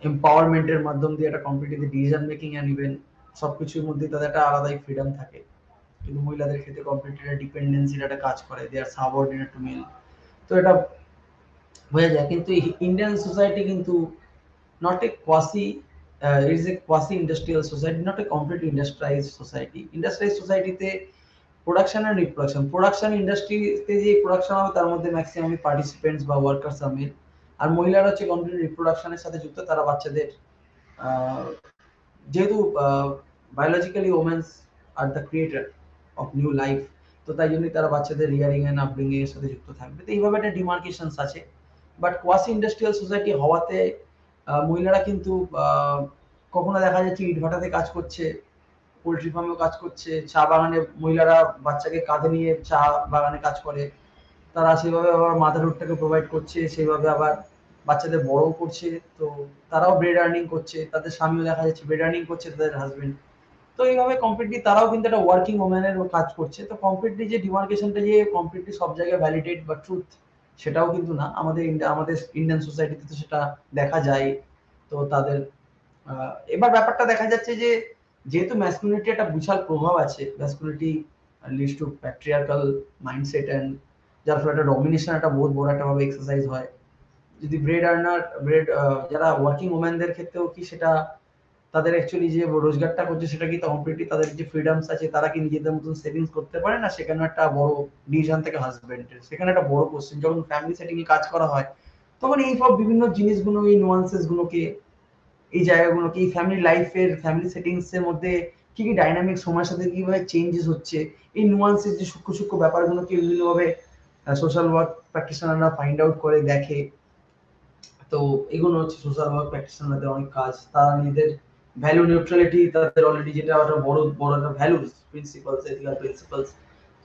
এম্পাওয়ারমেন্টের মাধ্যম দিয়ে একটা completely decision making and even সবকিছুর মধ্যে তাদের একটা আলাদাই ফ্রিডম থাকে। কিন্তু মহিলাদের ক্ষেত্রে কমপ্লিটলি ডিপেন্ডেন্সির একটা কাজ করে, দে আর সাবঅর্ডিনেট টু মেল। তো এটা হয়ে যায়। কিন্তু ইন্ডিয়ান সোসাইটি কিন্তু not a quasi it is a quasi industrial society, not a completely industrialized society. Industrialized society তে প্রোডাকশন এন্ড রিপ্রোডাকশন, প্রোডাকশন ইন্ডাস্ট্রিতে যে প্রোডাকশন হবে তার মধ্যে ম্যাক্সিমাম পার্টিসিপেন্টস বা ওয়ার্কার্স are male, আর মহিলারা হচ্ছে কমপ্লিট রিপ্রোডাকশনের সাথে যুক্ত। তারা বাচ্চাদের যেহেতু biologically women's are the creator of new life, তো তাই জন্যই তারা বাচ্চাদের রিয়ারিং এন্ড আপব্রিঙ্গিং এর সাথে যুক্ত থাকবে। তো এইভাবে একটা ডিমার্কেশনস আছে। বাট কোয়াসি ইন্ডাস্ট্রিয়াল সোসাইটি হওয়াতে মহিলারা কিন্তু কখনো দেখা যাচ্ছে ইটভাটাতে কাজ করছে, পোল্ট্রি ফার্মেও কাজ করছে, চা বাগানে মহিলারা বাচ্চাকে কাঁধে নিয়ে চা বাগানে কাজ করে, তারা সেভাবে আবার মাদারহুডটাকে প্রোভাইড করছে, সেভাবে আবার বাচ্চাদের বড়ও করছে। তো তারাও ব্রেড আর্নিং করছে, তাদের স্বামীও দেখা যাচ্ছে ব্রেড আর্নিং করছে, তাদের হাজবেন্ড। তো এইভাবে কমপ্লিটলি তারাও কিন্তু একটা ওয়ার্কিং ওম্যানের কাজ করছে। তো কমপ্লিটলি যে ডিমার্কেশনটা যে কমপ্লিটলি সব জায়গায় ভ্যালিডেট বা ট্রুথ, সেটাও কিন্তু না। আমাদের ইন্ডিয়ান সোসাইটিতে তো সেটা দেখা যায়। তো তাদের এবার ব্যাপারটা দেখা যাচ্ছে যে যেহেতু ম্যাসকুলিনিটি একটা বিশাল প্রভাব আছে, masculinity leads to patriarchal mindset and যার ফলে একটা ডমিনেশন একটা বহুত বড় একটা ভাবে এক্সারসাইজ হয়। যদি যারা ওয়ার্কিং ওম্যানদের ক্ষেত্রেও কি সেটা তাদের অ্যাকচুয়ালি যে রোজগারটা করছে সেটা কি কমপ্লিটলি তাদের যে ফ্রিডমস আছে তারা কি নিজেদের মতন সেভিংস করতে পারে না, সেখানে একটা বড় ডিসিশন থেকে হাজবেন্ডের, সেখানে একটা বড় কোশ্চেন। যখন ফ্যামিলি সেটিং এ কাজ করা হয় তখন এই সব বিভিন্ন জিনিসগুলো, এই নুয়ান্সেস গুলোকে, এই জায়গাগুলোকে, এই ফ্যামিলি লাইফের ফ্যামিলি সেটিংস এর মধ্যে কি কি ডাইনামিক সময়ের সাথে কিভাবে চেঞ্জেস হচ্ছে, এই নুয়ান্সের যে সূক্ষ্ম সূক্ষ্ম ব্যাপারগুলোকে বিভিন্নভাবে সোশ্যাল ওয়ার্ক প্র্যাকটিশনাররা ফাইন্ড আউট করে দেখে। তো এগুলো হচ্ছে সোশ্যাল ওয়ার্ক প্র্যাকটিশনারদের অনেক কাজ। তারা নিজেদের ভ্যালু নিউট্রালিটি, তাদের অলরেডি যেটা একটা বড় বড় একটা ভ্যালুস প্রিন্সিপালস, এথিক্যাল প্রিন্সিপালস,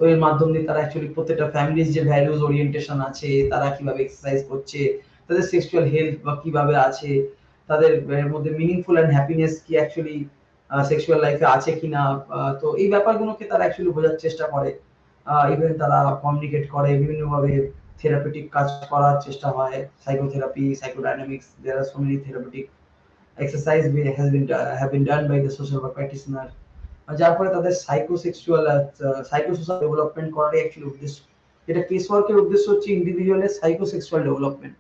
তো এর মাধ্যম দিয়ে তারা অ্যাকচুয়ালি প্রত্যেকটা ফ্যামিলির যে ভ্যালুস ওরিয়েন্টেশন আছে, তারা কিভাবে এক্সারসাইজ করছে, তাদের সেক্সুয়াল হেলথ বা কিভাবে আছে, তাদের এর মধ্যে মিনিংফুল এন্ড হ্যাপিনেস কি অ্যাকচুয়ালি সেক্সুয়াল লাইফে আছে কিনা, তো এই ব্যাপারগুলোকে তারা অ্যাকচুয়ালি বোঝার চেষ্টা করে। ইভেন তারা কমিউনিকেট করে বিভিন্নভাবে, থেরাপিউটিক কাজ করার চেষ্টা হয়, psychotherapy, সাইকোডাইনামিক্স, there are so many therapeutic exercise have been done by the social work practitioner, যার ফলে তাদের সাইকোসোশ্যাল ডেভেলপমেন্ট করারই অ্যাকচুয়ালি উদ্দেশ্য। এটা কেস ওয়ার্কের উদ্দেশ্য হচ্ছে ইন্ডিভিজুয়ালের সাইকোসেক্সুয়াল ডেভেলপমেন্ট।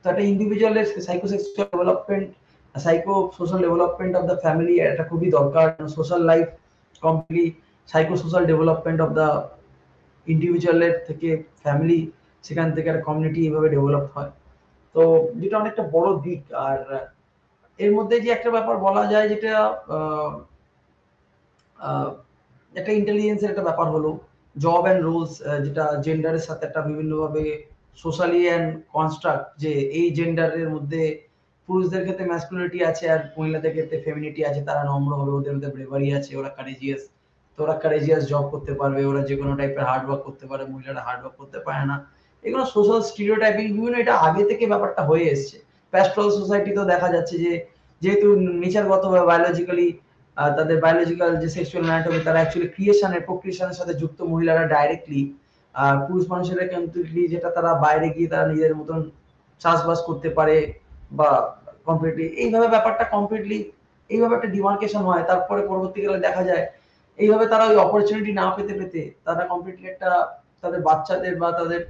তো একটা ইন্ডিভিজুয়ালের psychosexual development, psychosocial development of the family এটা খুবই দরকার। Social life completely psychosocial development of the ইন্ডিভিজুয়ালের থেকে ফ্যামিলি, সেখান থেকে একটা কমিউনিটি এভাবে ডেভেলপ হয়। তো যেটা অনেকটা বড় দিক। আর এর মধ্যে যে একটা ব্যাপার বলা যায় যেটা একটা ইন্টেলিজেন্সের একটা ব্যাপার হলো জব এন্ড রোলস, যেটা জেন্ডারের সাথে একটা বিভিন্নভাবে সোশ্যালি এন্ড কনস্ট্রাক্ট, যে এই জেন্ডারের মধ্যে পুরুষদের ক্ষেত্রে ম্যাসকুলিনিটি আছে আর মহিলাদের ক্ষেত্রে ফেমিনিটি আছে, তারা নম্র হবে, ওদের মধ্যে ব্রেভারি আছে, ওরা কারেজিয়াস, তো ওরা কারেজিয়াস জব করতে পারবে, ওরা যে কোনো টাইপের হার্ড ওয়ার্ক করতে পারে, মহিলারা হার্ড ওয়ার্ক করতে পারে না। এগুলো সোশ্যাল স্টিরিওটাইপিং বিভিন্ন, এটা আগে থেকে ব্যাপারটা হয়ে এসছে। প্যাস্ট্রাল সোসাইটিতেও দেখা যাচ্ছে যে যেহেতু নেচারগত বা বায়োলজিক্যালি তাদের বায়োলজিক্যাল যে সেক্সুয়াল অ্যানাটমি, তারা অ্যাকচুয়ালি ক্রিয়েশনের প্রক্রিয়েশনের সাথে যুক্ত, মহিলারা ডাইরেক্টলি, পুরুষ মানুষেরা কিন্তু যেটা তারা বাইরে গিয়ে তারা নিজের মতন চাষবাস করতে পারে বা কমপ্লিটলি এইভাবে ব্যাপারটা কমপ্লিটলি এইভাবে একটা ডিমার্কেশন হয়। তারপরে পরবর্তীকালে দেখা যায় এইভাবে তারা ওই অপরচুনিটি না পেতে পেতে তারা কমপ্লিটলি একটা তাদের বাচ্চাদের বা তাদের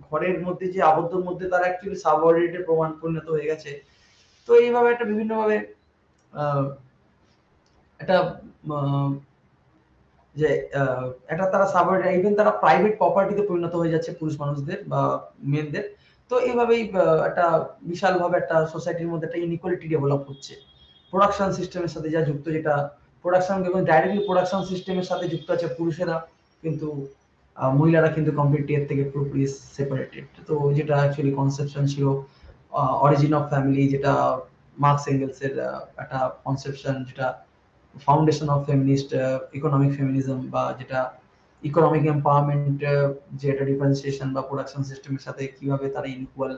ঘরের মধ্যে যে আবদ্ধর মধ্যে তারা অ্যাকচুয়ালি সাবঅর্ডিনেটের প্রমাণ পরিণত হয়ে গেছে। তো এইভাবে একটা বিভিন্নভাবে একটা যে একটা তারা সাবঅর্ডিনেট, ইভেন তারা প্রাইভেট প্রপার্টিতে পরিণত হয়ে যাচ্ছে পুরুষ মানুষদের বা মেনদের। তো এইভাবেই একটা বিশালভাবে একটা সোসাইটির মধ্যে একটা ইনইকুয়ালিটি ডেভেলপ হচ্ছে প্রোডাকশন সিস্টেমের সাথে যা যুক্ত, যেটা প্রোডাকশন এবং ডাইরেক্টলি প্রোডাকশন সিস্টেমের সাথে যুক্ত আছে পুরুষেরা, কিন্তু মহিলারা কিন্তু কমপ্লিটলি এর থেকে পুরোপুরি সেপারেটেড। তো যেটা অ্যাকচুয়ালি কনসেপশন ছিল অরিজিন অফ ফ্যামিলি, যেটা মার্কস এঙ্গেলসের একটা কনসেপশন, যেটা foundation of feminist economic feminism, বা যেটা ইকোনমিক এম্পাওয়ারমেন্ট, যে একটা ডিফারেন্সিয়েশন বা প্রোডাকশন সিস্টেমের সাথে কিভাবে তারা ইনইকুয়াল,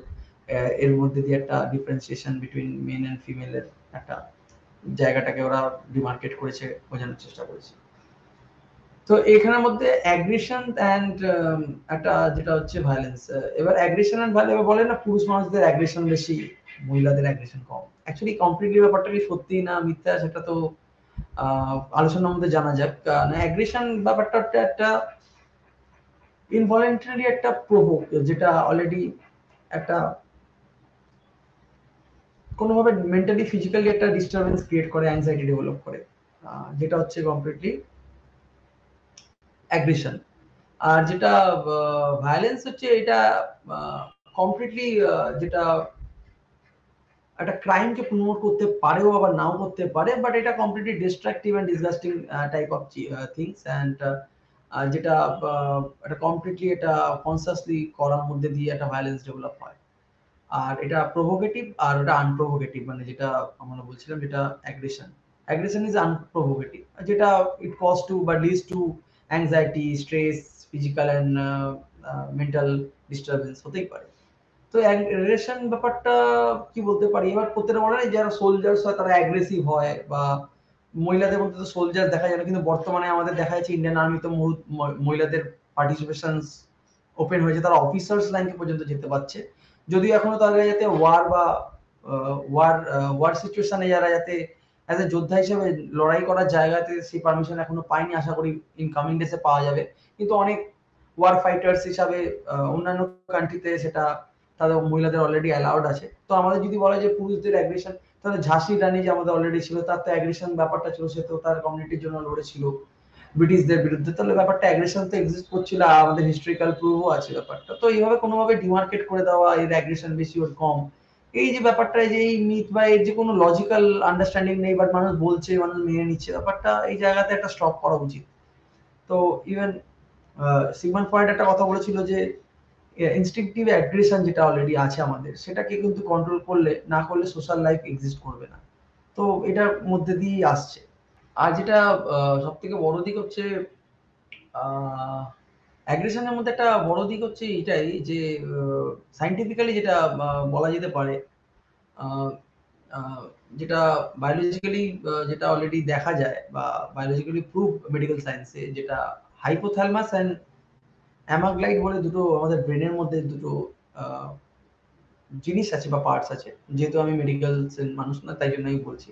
এর মধ্যে দিয়ে একটা ডিফারেন্সিয়েশন বিটুইন মেন এন্ড ফিমেলের একটা জায়গাটাকে ওরা ডিমার্কেট করেছে, বোঝানোর চেষ্টা করেছে। তো এখানের মধ্যে অ্যাগ্রেশন অ্যান্ড একটা যেটা হচ্ছে ভায়োলেন্স। এবার অ্যাগ্রেশন অ্যান্ড ভায়োলেন্স বলে না পুরুষ মানুষদের অ্যাগ্রেশন বেশি, মহিলাদের অ্যাগ্রেশন কম। অ্যাকচুয়ালি কমপ্লিটলি ব্যাপারটা কি সত্যি না মিথ্যা সেটা তো আলোচনার মধ্যে জানা যাক। অ্যাগ্রেশন ব্যাপারটা একটা ইনভলেন্টারি একটা প্রভোক, যেটা অলরেডি একটা কোনোভাবে মেন্টালি ফিজিক্যালি একটা ডিস্টারবেন্স ক্রিয়েট করে, অ্যাংজাইটি ডেভেলপ করে, যেটা হচ্ছে কমপ্লিটলি অ্যাগ্রেশন। আর যেটা ভায়োলেন্স হচ্ছে এটা কমপ্লিটলি যেটা একটা ক্রাইমকে প্রমোট করতে পারেও আবার নাও করতে পারে, বাট এটা completely destructive and disgusting type of things, and যেটা এটা কমপ্লিটলি এটা কনসিয়াসলি করার মধ্যে দিয়ে একটা ভায়োলেন্স ডেভেলপ হয়। আর এটা প্রভোকেটিভ আর ওটা আনপ্রভোকেটিভ, মানে যেটা আমরা বলছিলাম যেটা অ্যাগ্রেশন, অ্যাগ্রেশন ইজ আনপ্রভোকেটিভ, যেটা ইট কজ টু বা leads to anxiety, stress, physical and mental disturbance হতেই পারে। তো অ্যাগ্রেশন ব্যাপারটা কি বলতে পারি, এবার প্রত্যেকটা বলে না যারা সোলজার্স হয় তারা অ্যাগ্রেসিভ হয়, বা মহিলাদের মধ্যে তো সোলজার দেখা যায় না, কিন্তু বর্তমানে আমাদের দেখা যাচ্ছে ইন্ডিয়ান আর্মিতে মহিলাদের পার্টিসিপেশন ওপেন হয়েছে, তারা অফিসার্স র্যাঙ্কে পর্যন্ত যেতে পারছে। যদিও এখনো তারা যাতে ওয়ার বা ওয়ার সিচুয়েশনে যারা যাতে অ্যাজ এ যোদ্ধা হিসেবে লড়াই করার জায়গাতে সেই পারমিশন এখনো পায়নি, আশা করি ইনকামিং ডেসে পাওয়া যাবে। কিন্তু অনেক ওয়ার ফাইটার্স হিসাবে অন্যান্য কান্ট্রিতে সেটা তাদের মহিলাদের অলরেডি অ্যালাউড আছে। তো আমাদের যদি বলা যে পুরুষদের অ্যাগ্রেশন, তাহলে ঝাঁসি রানী যে আমাদের অলরেডি ছিল, তার তো অ্যাগ্রেশন ব্যাপারটা ছিল, সে তো তার কমিউনিটির জন্য লড়েছিল ব্রিটিশদের বিরুদ্ধে, তাহলে ব্যাপারটা অ্যাগ্রেশন তো এক্সিস্ট করছিল, আর আমাদের হিস্ট্রিক্যাল প্রুফও আছে ব্যাপারটা। তো এইভাবে কোনোভাবে ডিমার্কেট করে দেওয়া এর অ্যাগ্রেশন বেশি ওর কম, এই যে ব্যাপারটা, যে এই মিথ বা এর যে কোনো লজিক্যাল আন্ডারস্ট্যান্ডিং নেই, বাট মানুষ বলছে, মানুষ মেনে নিচ্ছে, ব্যাপারটা এই জায়গাতে একটা স্টপ করা উচিত। তো ইভেন সিগমন্ড ফ্রয়েড একটা কথা বলেছিল যে ইনস্টিংক্টিভ অ্যাগ্রেশন যেটা অলরেডি আছে আমাদের, সেটাকে কিন্তু কন্ট্রোল করলে না করলে সোশ্যাল লাইফ এক্সিস্ট করবে না। তো এটার মধ্যে দিয়েই আসছে। আর যেটা সব থেকে বড় দিক হচ্ছে অ্যাগ্রেশনের মধ্যে একটা বড় দিক হচ্ছে এটাই যে সাইন্টিফিক্যালি যেটা বলা যেতে পারে, আহ, আহ, যেটা বায়োলজিক্যালি যেটা অলরেডি দেখা যায় বা বায়োলজিক্যালি প্রুভ মেডিকেল সায়েন্সে, যেটা হাইপোথ্যালামাস অ্যান্ড অ্যামাগলাইড বলে দুটো আমাদের ব্রেনের মধ্যে দুটো আহ, জিনিস আছে বা পার্টস আছে। যেহেতু আমি মেডিকেল মানুষ না, তাই জন্য আমি বলছি,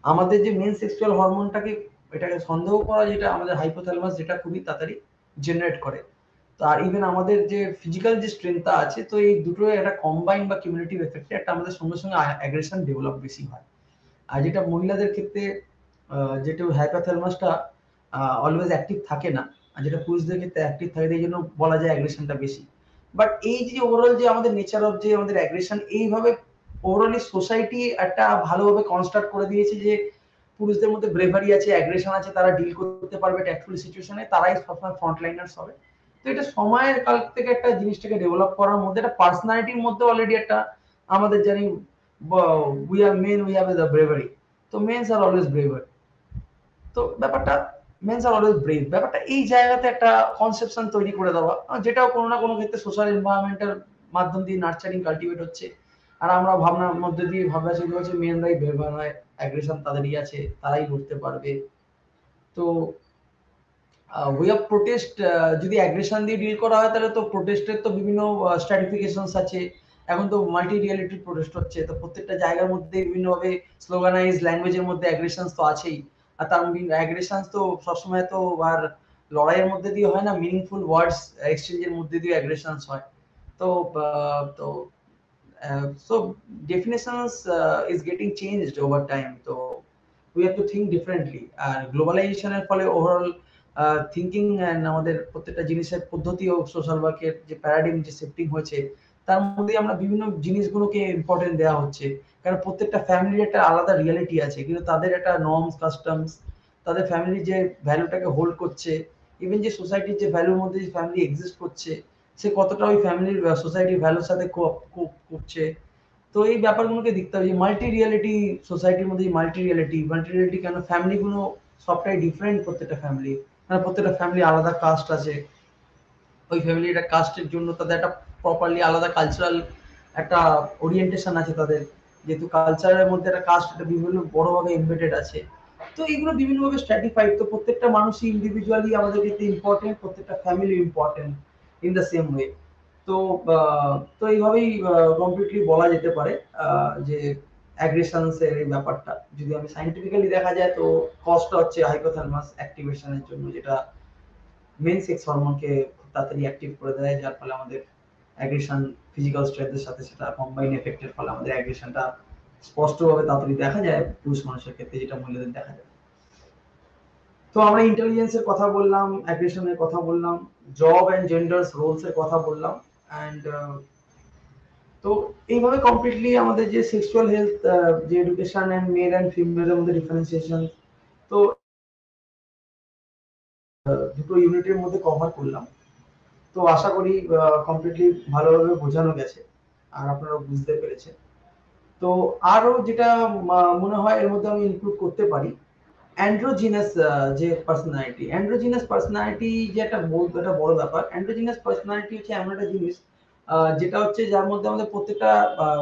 আমাদের যে মেন সেক্সুয়াল হরমোনটাকে এটাকে সন্দেহ করা, যেটা আমাদের হাইপোথ্যালামাস, যেটা খুবই তাড়াতাড়ি জেনারেট করে। তো আর ইভেন আমাদের যে ফিজিক্যাল যে স্ট্রেংথটা আছে, তো এই দুটো একটা কম্বাইন বা কিউমুলেটিভ এফেক্টে একটা আমাদের সঙ্গে সঙ্গে অ্যাগ্রেশন ডেভেলপ বেশি হয়। আর যেটা মহিলাদের ক্ষেত্রে যেটা হাইপোথ্যালামাসটা অলওয়েজ অ্যাক্টিভ থাকে না, আর যেটা পুরুষদের ক্ষেত্রে অ্যাক্টিভ থাকে, এই জন্য বলা যায় অ্যাগ্রেশনটা বেশি। বাট এই যে ওভারঅল যে আমাদের নেচার অফ যে আমাদের অ্যাগ্রেশন, এইভাবে ওভারঅলি সোসাইটি একটা ভালোভাবে কনস্ট্রাক্ট করে দিয়েছে যে পুরুষদের মধ্যে ব্রেভারি আছে, অ্যাগ্রেশন আছে, তারা ডিল করতে পারবে ট্যাক্টফুল সিচুয়েশনে, তারাই সবসময় ফ্রন্ট লাইনার্স হবে। তো এটা সময়ের কাল থেকে একটা জিনিসটাকে ডেভেলপ করার মধ্যে একটা পার্সোনালিটির মধ্যে অলরেডি একটা আমাদের জানি we are men, we have the bravery, তো মেন্স আর অলওয়েজ ব্রেভার। তো ব্যাপারটা মেন্স আর অলওয়েজ ব্রেভ, ব্যাপারটা এই জায়গাতে একটা কনসেপশন তৈরি করে দেওয়া, যেটাও কোনো না কোনো ক্ষেত্রে সোশ্যাল এনভায়রনমেন্টের মাধ্যম দিয়ে নার্চারিং কাল্টিভেট হচ্ছে। আর আমরা ভাবনার মধ্যে দিয়ে ভাবনা শুরু হচ্ছে মেনরাই ব্রেভার হয়, অ্যাগ্রেশন তাদেরই আছে, তারাই লড়তে পারবে। তো ওয়ে অফ প্রোটেস্ট, যদি অ্যাগ্রেশন দিয়ে ডিল করা হয় তাহলে তো প্রোটেস্টের তো বিভিন্ন স্ট্র্যাটিফিকেশনস আছে। এখন তো মাল্টি রিয়ালিটি প্রোটেস্ট হচ্ছে, তো প্রত্যেকটা জায়গার মধ্যে বিভিন্নভাবে স্লোগানাইজ ল্যাঙ্গুয়েজের মধ্যে অ্যাগ্রেশনস তো আছেই। আর তার অ্যাগ্রেশনস তো সবসময় তো আর লড়াইয়ের মধ্যে দিয়ে হয় না, মিনিংফুল ওয়ার্ডস এক্সচেঞ্জের মধ্যে দিয়ে অ্যাগ্রেশনস হয়। তো তো so definitions is getting changed over time, so we have to think differently, আর গ্লোবালাইজেশনের ফলে ওভারঅল থিঙ্কিং এন্ড আমাদের প্রত্যেকটা জিনিসের পদ্ধতি ও সোশ্যাল ওয়ার্কের যে প্যারাডিম যে শিফটিং হয়েছে, তার মধ্যে আমরা বিভিন্ন জিনিসগুলোকে ইম্পর্টেন্ট দেওয়া হচ্ছে। কারণ প্রত্যেকটা ফ্যামিলির একটা আলাদা রিয়ালিটি আছে, কিন্তু তাদের একটা নর্মস কাস্টমস, তাদের ফ্যামিলি যে ভ্যালুটাকে হোল্ড করছে, ইভেন যে সোসাইটির যে ভ্যালুর মধ্যে যে ফ্যামিলি এক্সিস্ট করছে, সে কতটা ওই ফ্যামিলির সোসাইটির ভ্যালুর সাথে কোপ করছে। তো এই ব্যাপারগুলোকে দেখতে হবে যে মাল্টি রিয়ালিটি সোসাইটির মধ্যে, মাল্টি রিয়ালিটি কেন, ফ্যামিলি গুলো সবটাই ডিফারেন্ট, প্রত্যেকটা ফ্যামিলি, মানে প্রত্যেকটা ফ্যামিলি আলাদা কাস্ট আছে, ওই ফ্যামিলির একটা কাস্টের জন্য তাদের একটা প্রপারলি আলাদা কালচারাল একটা ওরিয়েন্টেশন আছে তাদের, যেহেতু কালচারের মধ্যে একটা কাস্ট একটা বিভিন্ন বড়ভাবে এমবেডেড আছে। তো এগুলো বিভিন্নভাবে স্ট্র্যাটিফাইড, তো প্রত্যেকটা মানুষই ইন্ডিভিজুয়ালি আমাদের ক্ষেত্রে ইম্পর্টেন্ট, প্রত্যেকটা family important in the same way. তো তো এইভাবেই কমপ্লিটলি বলা যেতে পারে যে অ্যাগ্রেশনস এর এই ব্যাপারটা যদি আমি সাইন্টিফিক্যালি দেখা যায়, তো কজটা হচ্ছে হাইপোথ্যালামাস অ্যাক্টিভেশনের জন্য, যেটা মেন সেক্স হরমোনকে খুব তাড়াতাড়ি অ্যাক্টিভ করে দেয়, যার ফলে আমাদের অ্যাগ্রেশন ফিজিক্যাল স্ট্রেসের সাথে সেটা কম্বাইন এফেক্টের ফলে আমাদের অ্যাগ্রেশনটা স্পষ্টভাবে তাড়াতাড়ি দেখা যায় পুরুষ মানুষের ক্ষেত্রে, যেটা মহিলাদের দেখা যায়। তো আমরা ইন্টেলিজেন্সের কথা বললাম, অ্যাগ্রেশনের কথা বললাম, জব এন্ড জেন্ডার্স রোলস এর কথা বললাম, এন্ড তো এইভাবে কমপ্লিটলি আমাদের যে সেক্সুয়াল হেলথ, যে এডুকেশন এন্ড মেল এন্ড ফিমেলের মধ্যে ডিফারেন্সিয়েশন, তো দুটো ইউনিটের মধ্যে কভার করলাম। তো আশা করি কমপ্লিটলি ভালোভাবে বোঝানো গেছে আর আপনারা বুঝতে পেরেছেন। তো আরো যেটা মনে হয় এর মধ্যে আমি ইনক্লুড করতে পারি, অ্যান্ড্রোজিনাস যে পার্সোনালিটি, অ্যান্ড্রোজিনাস পার্সোনালিটি যে একটা একটা বড় ব্যাপার। অ্যান্ড্রোজিনাস পার্সোনালিটি হচ্ছে এমন একটা জিনিস যেটা হচ্ছে যার মধ্যে আমাদের প্রত্যেকটা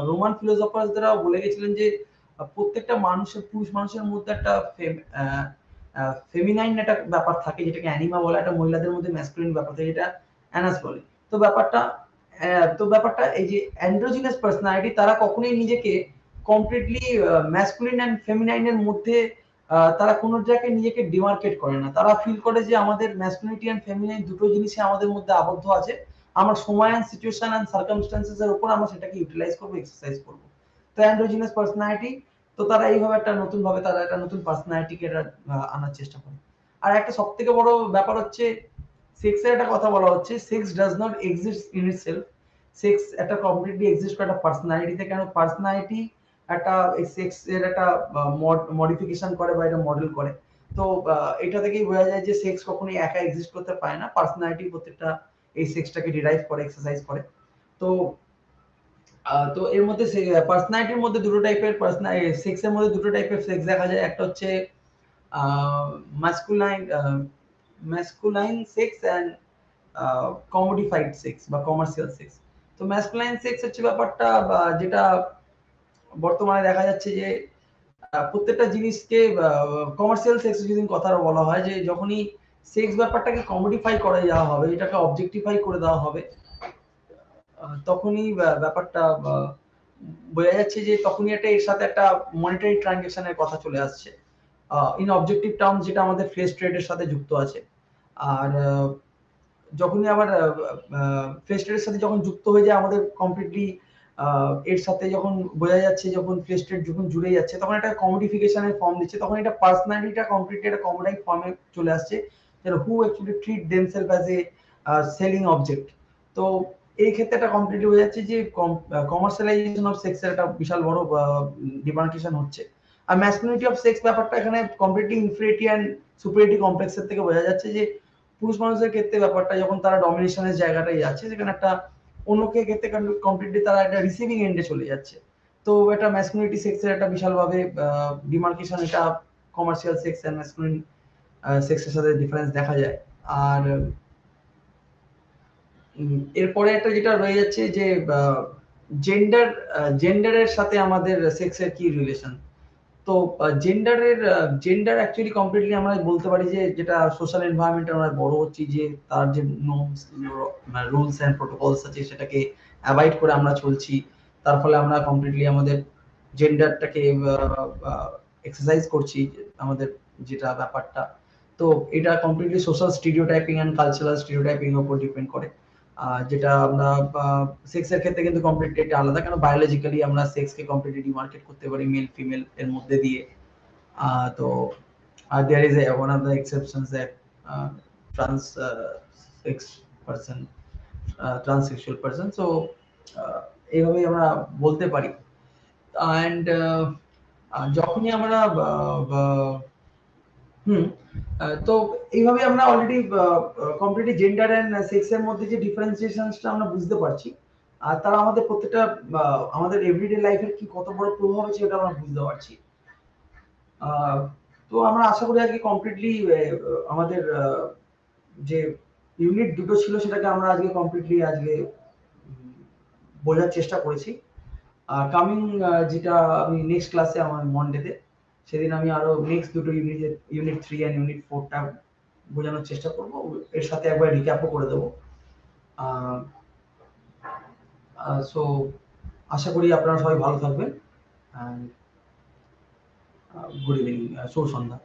রোমান ফিলোসফারসরাও বলে গেছিলেন যে প্রত্যেকটা মানুষের, পুরুষ মানুষের মধ্যে একটা ফেমিনাইন একটা ব্যাপার থাকে, যেটাকে অ্যানিমা বলে, একটা মহিলাদের মধ্যে ম্যাসকুলিন ব্যাপার থাকে, যেটা অ্যানাস বলে। তো ব্যাপারটা এই যে অ্যান্ড্রোজিনাস পার্সোনালিটি, তারা কখনোই নিজেকে কমপ্লিটলি ম্যাসকুলিন এন্ড ফেমিনাইনের মধ্যে তারা কোনো জায়গায় নিজেকে ডিমার্কেট করে না। তারা ফিল করে যে আমাদের ম্যাসকুলিনিটি এন্ড ফেমিনাইন দুটো জিনিসই আমাদের মধ্যে আবদ্ধ আছে, আমরা সময় এন্ড সিচুয়েশন এন্ড সার্কামস্ট্যান্সেস এর উপর আমরা সেটাকে ইউটিলাইজ করব, এক্সারসাইজ করব। তো অ্যান্ড্রোজিনাস পার্সোনালিটি, তো তারা এইভাবে একটা নতুন ভাবে তারা একটা নতুন পার্সোনালিটিকে আনার চেষ্টা করে। আর একটা সবথেকে বড় ব্যাপার হচ্ছে সেক্সের একটা কথা বলা হচ্ছে, sex does not exist in itself, sex একটা কমপ্লিটলি এক্সিস্ট করে একটা পার্সোনালিটিতে, কেন পার্সোনালিটি একটা সেক্স এর একটা মডিফিকেশন করে বা এটা মডেল করে। তো এটা থেকেই বোঝা যায় যে সেক্স কখনোই একা এক্সিস্ট করতে পারে না, পার্সোনালিটি প্রত্যেকটা এই সেক্সটাকে ডিরাইভ করে, এক্সারসাইজ করে। তো তো এর মধ্যে পার্সোনালিটির মধ্যে দুটো টাইপের সেক্স এর মধ্যে দুটো টাইপের সেক্স দেখা যায়। একটা হচ্ছে masculine masculine sex and commodified sex বা কমার্শিয়াল সেক্স। তো ম্যাসকুলাইন সেক্স হচ্ছে ব্যাপারটা যেটা বর্তমানে দেখা যাচ্ছে যে প্রত্যেকটা জিনিসকে কমার্শিয়াল সেক্স যদি কথা বলা হয়, যে যখনই সেক্স ব্যাপারটাকে কমোডিফাই করে দেওয়া হবে, এটাকে অবজেক্টিফাই করে দেওয়া হবে, তখনই ব্যাপারটা বোঝা যাচ্ছে যে তখনই একটা এর সাথে একটা মনিটারি ট্রানজাকশনের কথা চলে আসছে ইন অবজেক্টিভ টার্ম, যেটা আমাদের ফেস ট্রেডের সাথে যুক্ত আছে। আর যখনই আবার ফেস ট্রেডের সাথে যখন যুক্ত হয়ে যায় আমাদের কমপ্লিটলি, এর সাথে যখন বোঝা যাচ্ছে যখন ফেস ট্রেড যখন জুড়ে যাচ্ছে, তখন একটা কমোডিফিকেশনের ফর্ম দিচ্ছে, তখন এটা পার্সোনালিটিটা কমপ্লিটলি একটা কমোডাইট ফর্মে চলে আসছে, who actually treat themselves as a selling object. তো এই ক্ষেত্রে এটা কমপ্লিটলি হয়ে যাচ্ছে যে কমার্শিয়ালাইজেশন অফ সেক্সের একটা বিশাল বড় ডিমার্কেশন হচ্ছে। আর ম্যাসকুলিনিটি অফ সেক্স ব্যাপারটা এখানে কমপ্লিটলি ইনফিরিটি এন্ড সুপিরিয়রিটি কমপ্লেক্সের থেকে বোঝা যাচ্ছে যে পুরুষ মানুষের ক্ষেত্রে ব্যাপারটা যখন তারা ডমিনেশনের জায়গাটাই যাচ্ছে, যেখানে একটা অন্যকে ক্ষেত্রে কমপ্লিটলি তারা একটা রিসিভিং এন্ডে চলে যাচ্ছে। তো এটা ম্যাসকুলিনিটি সেক্সের একটা বিশালভাবে ডিমার্কেশন, এটা কমার্শিয়াল সেক্স এন্ড ম্যাসকুলিন সেক্সের সাথে ডিফারেন্স দেখা যায়। আর এরপরে একটা যেটা রয়ে যাচ্ছে যে জেন্ডার, জেন্ডারের সাথে আমাদের সেক্সের কি রিলেশন। তো জেন্ডার অ্যাকচুয়ালি কমপ্লিটলি আমরা বলতে পারি যে যেটা সোশ্যাল এনভায়রনমেন্টে আমরা বড় হচ্ছি, যে তার যে নর্মস, রুলস এন্ড প্রোটোকলস আছে সেটাকে অ্যাভয়েড করে আমরা চলছি। তার ফলে আমরা কমপ্লিটলি আমাদের জেন্ডারটাকে এক্সারসাইজ করছি, আমাদের যেটা ব্যাপারটা। তো এটা completely social stereotyping and cultural stereotyping এর উপর ডিপেন্ড করে। যেটা আমরা সেক্সের ক্ষেত্রে কিন্তু কমপ্লিটলি এটা আলাদা, কারণ বায়োলজিক্যালি আমরা সেক্সকে কমপ্লিটলি ডিমার্কেট করতে পারি মেল ফিমেল এর মধ্যে দিয়ে। তো there is one of the exceptions that trans sex person, transsexual person, so এইভাবে আমরা বলতে পারি। and যখনই আমরা তো এইভাবে আমরা already completely gender and sex এর মধ্যে যে ডিফারেন্সিয়েশনটা আমরা বুঝতে পারছি, আর তারা আমাদের প্রত্যেকটা আমাদের এভরিডে লাইফের কি কত বড় প্রভাব আছে এটা আমরা বুঝতে পারছি। তো আমরা আশা করি আজকে কমপ্লিটলি আমাদের যে ইউনিট দুটো ছিল সেটাকে আমরা আজকে কমপ্লিটলি আজকে বোঝার চেষ্টা করেছি। কামিং যেটা আমি নেক্সট ক্লাসে আমার মন্ডেতে, সেদিন আমি আরো নেক্সট দুটো ইউনিট 3 এন্ড ইউনিট 4 টা বোঝানোর চেষ্টা করব, এর সাথে একবার রিক্যাপও করে দেব। সো আশা করি আপনারা সবাই ভালো থাকবেন। গুড ইভিনিং, শুভ সন্ধ্যা।